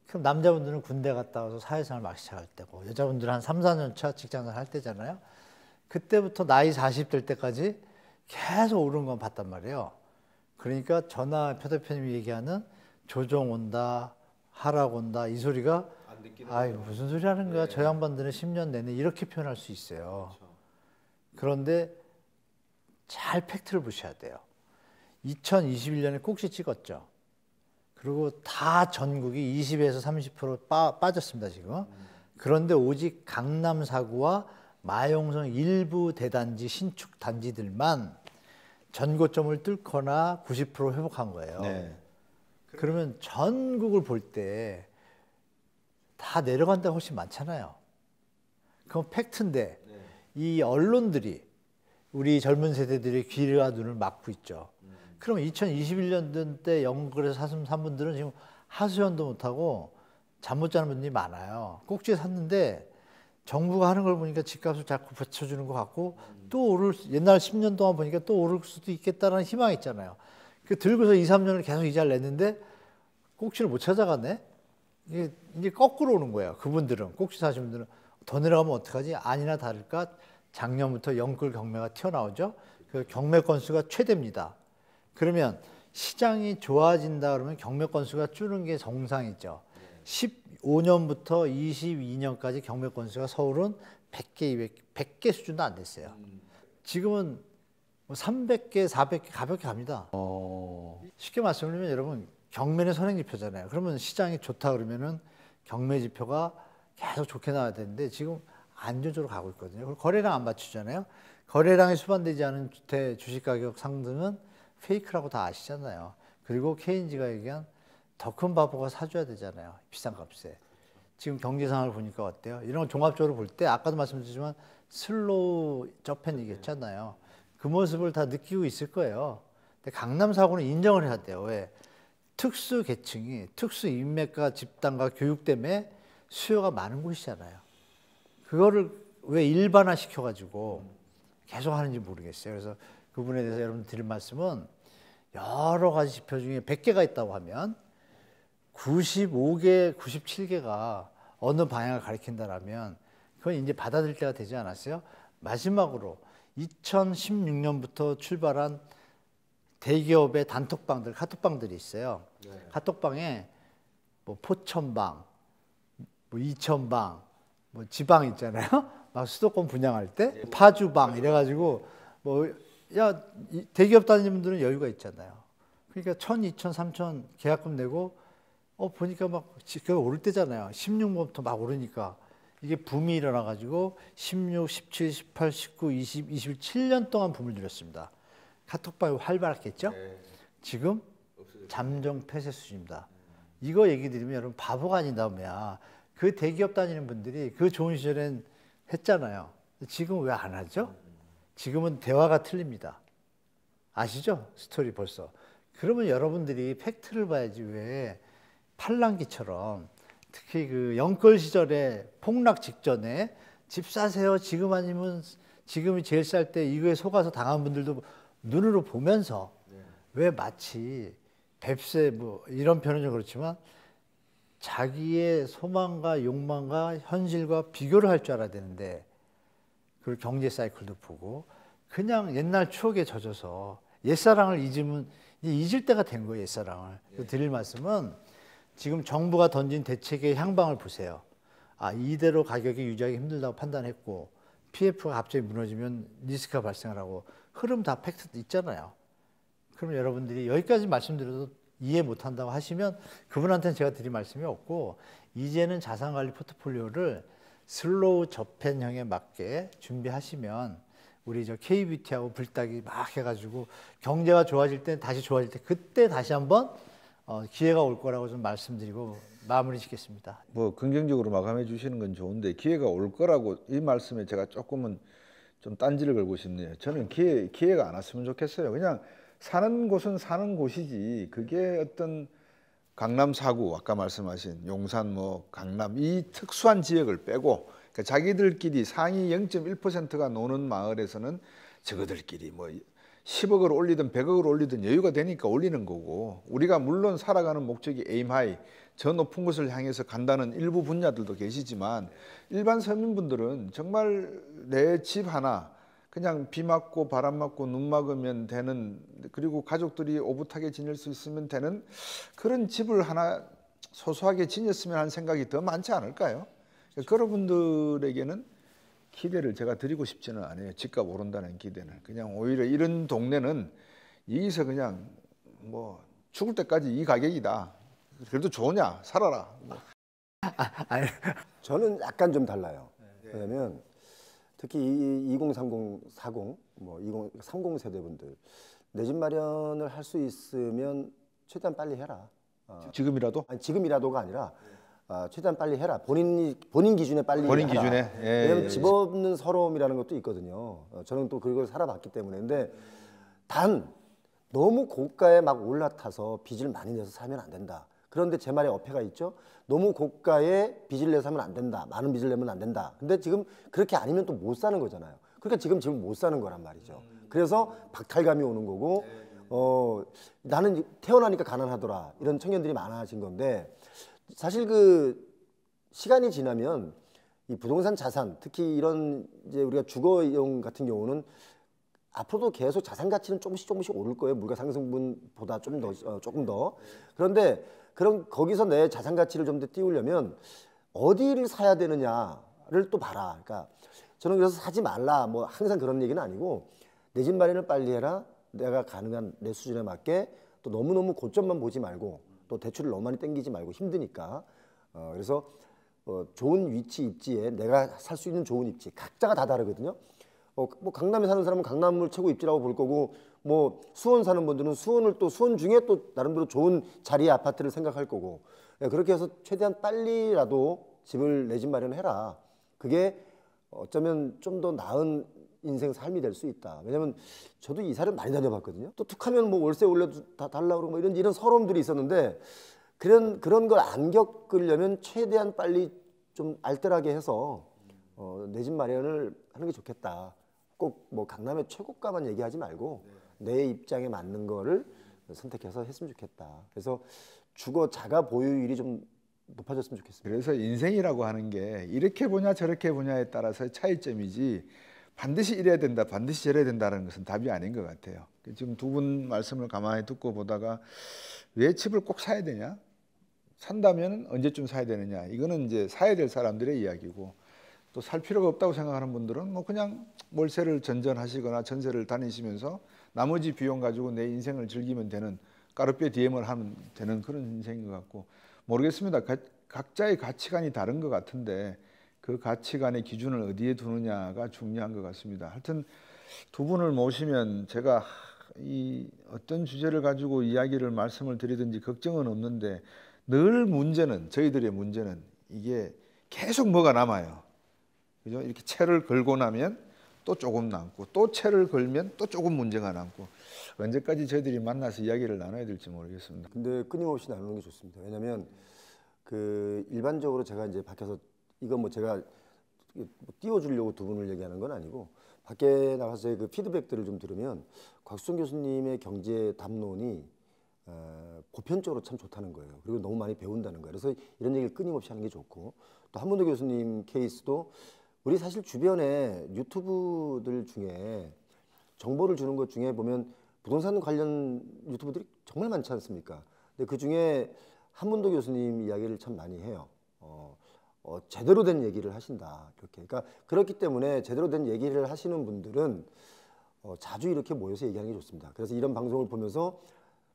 B: 그럼 남자분들은 군대 갔다 와서 사회생활 막 시작할 때고, 여자분들은 한 3, 4년 차 직장생활 할 때잖아요. 그때부터 나이 40 될 때까지 계속 오르는 건 봤단 말이에요. 그러니까 저나 표 대표님이 얘기하는 조정 온다, 하락 온다, 이 소리가 아이 무슨 소리 하는 거야. 저 양반들은 10년 내내 이렇게 표현할 수 있어요. 그런데 잘 팩트를 보셔야 돼요. 2021년에 꼭지 찍었죠. 그리고 다 전국이 20에서 30% 빠졌습니다, 지금. 그런데 오직 강남 4구와 마용성 일부 대단지 신축 단지들만 전고점을 뚫거나 90% 회복한 거예요.
C: 네.
B: 그러면 전국을 볼 때 다 내려간 데가 훨씬 많잖아요. 그건 팩트인데 이 언론들이 우리 젊은 세대들의 귀와 눈을 막고 있죠. 그럼 2021년 때 연극에서 사신 분들은 지금 하소연도 못하고 잠 못 자는 분들이 많아요. 꼭지에 샀는데 정부가 하는 걸 보니까 집값을 자꾸 붙여주는 것 같고 또 오를, 옛날 10년 동안 보니까 또 오를 수도 있겠다는 희망이 있잖아요. 그 들고서 2, 3년을 계속 이자를 냈는데 꼭지를 못 찾아갔네? 이게 거꾸로 오는 거예요. 그분들은, 꼭지 사신 분들은 더 내려가면 어떡하지? 아니나 다를까 작년부터 영끌 경매가 튀어나오죠. 그 경매 건수가 최대입니다. 그러면 시장이 좋아진다 그러면 경매 건수가 줄는 게 정상이죠. 15년부터 22년까지 경매 건수가 서울은 100개, 100개 수준도 안 됐어요. 지금은 뭐 300개, 400개 가볍게 갑니다. 쉽게 말씀드리면 여러분 경매는 선행지표잖아요. 그러면 시장이 좋다 그러면은 경매 지표가 계속 좋게 나와야 되는데 지금 안정적으로 가고 있거든요. 그리고 거래량 안 맞추잖아요. 거래량이 수반되지 않은 주식 가격 상승은 페이크라고 다 아시잖아요. 그리고 케인즈가 얘기한 더 큰 바보가 사줘야 되잖아요. 비싼 값에. 지금 경제 상황을 보니까 어때요? 이런 걸 종합적으로 볼 때 아까도 말씀드렸지만 슬로우 저펜 얘기했잖아요. 그 모습을 다 느끼고 있을 거예요. 근데 강남 사고는 인정을 해야 돼요. 왜? 특수 계층이 특수 인맥과 집단과 교육 때문에 수요가 많은 곳이잖아요. 그거를 왜 일반화 시켜가지고 계속 하는지 모르겠어요. 그래서 그 부분에 대해서 여러분 드릴 말씀은 여러 가지 지표 중에 100개가 있다고 하면 95개, 97개가 어느 방향을 가리킨다라면 그건 이제 받아들일 때가 되지 않았어요? 마지막으로 2016년부터 출발한 대기업의 단톡방들, 카톡방들이 있어요. 네. 카톡방에 뭐 포천방, 뭐 이천방, 뭐 지방 있잖아요. 막 수도권 분양할 때 네. 파주방 이래가지고 뭐 야 대기업 다니는 분들은 여유가 있잖아요. 그러니까 1,000, 2,000, 3,000 계약금 내고 보니까 막 그거 오를 때잖아요. 16부터 막 오르니까 이게 붐이 일어나가지고 16, 17, 18, 19, 20, 27년 동안 붐을 들였습니다. 카톡방이 활발했겠죠? 네. 지금 잠정 폐쇄 수준입니다. 이거 얘기 드리면 여러분 바보가 아닌다면 그 대기업 다니는 분들이 그 좋은 시절엔 했잖아요. 지금 왜 안 하죠? 지금은 대화가 틀립니다. 아시죠? 스토리 벌써. 그러면 여러분들이 팩트를 봐야지 왜 팔랑기처럼 특히 그 영끌 시절에 폭락 직전에 집 사세요. 지금 아니면 지금이 제일 쌀 때 이거에 속아서 당한 분들도 눈으로 보면서 왜 마치 뱁새 뭐 이런 표현은 좀 그렇지만 자기의 소망과 욕망과 현실과 비교를 할 줄 알아야 되는데 그리고 경제 사이클도 보고 그냥 옛날 추억에 젖어서 옛사랑을 잊으면 이제 잊을 때가 된 거예요. 옛사랑을. 드릴 말씀은 지금 정부가 던진 대책의 향방을 보세요. 아, 이대로 가격이 유지하기 힘들다고 판단했고 PF가 갑자기 무너지면 리스크가 발생을 하고 흐름 다 팩트도 있잖아요. 그럼 여러분들이 여기까지 말씀드려도 이해 못한다고 하시면 그분한테는 제가 드릴 말씀이 없고 이제는 자산관리 포트폴리오를 슬로우 접현형에 맞게 준비하시면 우리 저 K뷰티하고 불닭이 막 해가지고 경제가 좋아질 때 다시 좋아질 때 그때 다시 한번 기회가 올 거라고 좀 말씀드리고 마무리 짓겠습니다.
C: 뭐 긍정적으로 마감해 주시는 건 좋은데 기회가 올 거라고 이 말씀에 제가 조금은 좀 딴지를 걸고 싶네요. 저는 기회가 안 왔으면 좋겠어요. 그냥 사는 곳은 사는 곳이지 그게 어떤 강남 4구 아까 말씀하신 용산 뭐 강남 이 특수한 지역을 빼고 그러니까 자기들끼리 상위 0.1%가 노는 마을에서는 저거들끼리 뭐 10억을 올리든 100억을 올리든 여유가 되니까 올리는 거고 우리가 물론 살아가는 목적이 에임하이 저 높은 곳을 향해서 간다는 일부 분야들도 계시지만 일반 서민분들은 정말 내 집 하나 그냥 비 맞고 바람 맞고 눈 막으면 되는 그리고 가족들이 오붓하게 지낼 수 있으면 되는 그런 집을 하나 소소하게 지녔으면 하는 생각이 더 많지 않을까요? 그런 분들에게는 기대를 제가 드리고 싶지는 않아요. 집값 오른다는 기대는. 그냥 오히려 이런 동네는 여기서 그냥 뭐 죽을 때까지 이 가격이다. 그래도 좋으냐? 살아라. 뭐.
B: 아니,
A: 저는 약간 좀 달라요. 왜냐면 특히 2030, 40, 뭐 30 세대분들 내 집 마련을 할 수 있으면 최대한 빨리 해라.
C: 지금이라도?
A: 아니 지금이라도가 아니라 최대한 빨리 해라. 본인 기준에 빨리
C: 본인
A: 해라.
C: 기준에? 예,
A: 왜냐면
C: 예.
A: 집 없는 서러움이라는 것도 있거든요. 저는 또 그걸 살아봤기 때문에. 근데 단 너무 고가에 막 올라타서 빚을 많이 내서 살면 안 된다. 그런데 제 말에 어폐가 있죠. 너무 고가에 빚을 내서 하면 안 된다. 많은 빚을 내면 안 된다. 근데 지금 그렇게 아니면 또 못 사는 거잖아요. 그러니까 지금 못 사는 거란 말이죠. 그래서 박탈감이 오는 거고 나는 태어나니까 가난하더라. 이런 청년들이 많아진 건데 사실 그 시간이 지나면 이 부동산 자산 특히 이런 이제 우리가 주거용 같은 경우는 앞으로도 계속 자산 가치는 조금씩 오를 거예요. 물가 상승분보다 좀 더 조금 더. 그런데 그럼 거기서 내 자산 가치를 좀 더 띄우려면 어디를 사야 되느냐를 또 봐라. 그러니까 저는 그래서 사지 말라. 뭐 항상 그런 얘기는 아니고 내 집 마련을 빨리 해라. 내가 가능한 내 수준에 맞게 또 너무너무 고점만 보지 말고 또 대출을 너무 많이 땡기지 말고 힘드니까. 그래서 좋은 위치 입지에 내가 살 수 있는 좋은 입지 각자가 다 다르거든요. 뭐 강남에 사는 사람은 강남을 최고 입지라고 볼 거고 뭐 수원 사는 분들은 수원을 또 수원 중에 또 나름대로 좋은 자리의 아파트를 생각할 거고 그렇게 해서 최대한 빨리라도 집을 내 집 마련해라. 그게 어쩌면 좀 더 나은 인생 삶이 될 수 있다. 왜냐면 저도 이사를 많이 다녀봤거든요. 또 툭하면 뭐 월세 올려도 다 달라고 그러고 뭐 이런 서러움들이 있었는데 그런 걸 안 겪으려면 최대한 빨리 좀 알뜰하게 해서 내 집 마련을 하는 게 좋겠다. 꼭 뭐 강남의 최고가만 얘기하지 말고 내 입장에 맞는 거를 선택해서 했으면 좋겠다. 그래서 주거 자가 보유율이 좀 높아졌으면 좋겠습니다.
C: 그래서 인생이라고 하는 게 이렇게 보냐 저렇게 보냐에 따라서의 차이점이지 반드시 이래야 된다 반드시 저래야 된다는 것은 답이 아닌 것 같아요. 지금 두 분 말씀을 가만히 듣고 보다가 왜 집을 꼭 사야 되냐, 산다면 언제쯤 사야 되느냐, 이거는 이제 사야 될 사람들의 이야기고 또 살 필요가 없다고 생각하는 분들은 뭐 그냥 월세를 전전하시거나 전세를 다니시면서 나머지 비용 가지고 내 인생을 즐기면 되는 까르페 디엠을 하면 되는 그런 인생인 것 같고 모르겠습니다. 각자의 가치관이 다른 것 같은데 그 가치관의 기준을 어디에 두느냐가 중요한 것 같습니다. 하여튼 두 분을 모시면 제가 이 어떤 주제를 가지고 이야기를 말씀을 드리든지 걱정은 없는데 늘 문제는 저희들의 문제는 이게 계속 뭐가 남아요. 그죠? 이렇게 채를 걸고 나면 또 조금 남고 또 채를 걸면 또 조금 문제가 남고 언제까지 저희들이 만나서 이야기를 나눠야 될지 모르겠습니다.
A: 근데 끊임없이 나누는 게 좋습니다. 왜냐하면 그 일반적으로 제가 이제 밖에서 이건 뭐 제가 띄워주려고 두 분을 얘기하는 건 아니고 밖에 나가서 그 피드백들을 좀 들으면 곽수정 교수님의 경제 담론이 보편적으로 참 좋다는 거예요. 그리고 너무 많이 배운다는 거예요. 그래서 이런 얘기를 끊임없이 하는 게 좋고, 또 한문도 교수님 케이스도 우리 사실 주변에 유튜브들 중에 정보를 주는 것 중에 보면 부동산 관련 유튜브들이 정말 많지 않습니까? 근데 그 중에 한문도 교수님 이야기를 참 많이 해요. 제대로 된 얘기를 하신다. 이렇게. 그러니까 그렇기 때문에 제대로 된 얘기를 하시는 분들은 자주 이렇게 모여서 얘기하는 게 좋습니다. 그래서 이런 방송을 보면서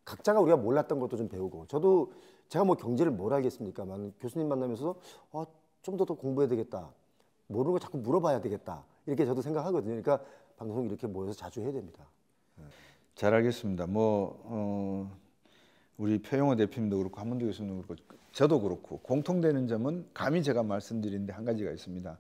A: 각자가 우리가 몰랐던 것도 좀 배우고, 저도 제가 뭐 경제를 뭘 알겠습니까만 교수님 만나면서 좀 더 공부해야 되겠다. 모르는 거 자꾸 물어봐야 되겠다. 이렇게 저도 생각하거든요. 그러니까 방송 이렇게 모여서 자주 해야 됩니다.
C: 잘 알겠습니다. 우리 표영호 대표님도 그렇고 한문도 교수님도 그렇고 저도 그렇고 공통되는 점은 감히 제가 말씀드리는데 한 가지가 있습니다.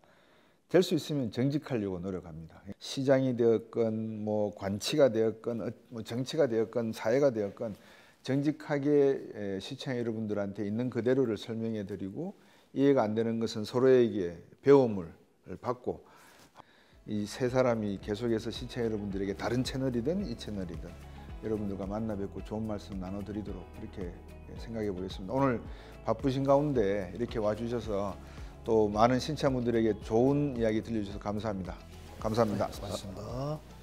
C: 될 수 있으면 정직하려고 노력합니다. 시장이 되었건 뭐 관치가 되었건 뭐 정치가 되었건 사회가 되었건 정직하게 시청 여러분들한테 있는 그대로를 설명해 드리고, 이해가 안 되는 것은 서로에게 배움을 받고, 이 세 사람이 계속해서 시청 여러분들에게 다른 채널이든 이 채널이든 여러분들과 만나 뵙고 좋은 말씀 나눠드리도록 그렇게 생각해 보겠습니다. 오늘 바쁘신 가운데 이렇게 와주셔서 또 많은 신청자분들에게 좋은 이야기 들려주셔서 감사합니다. 감사합니다.
B: 고맙습니다.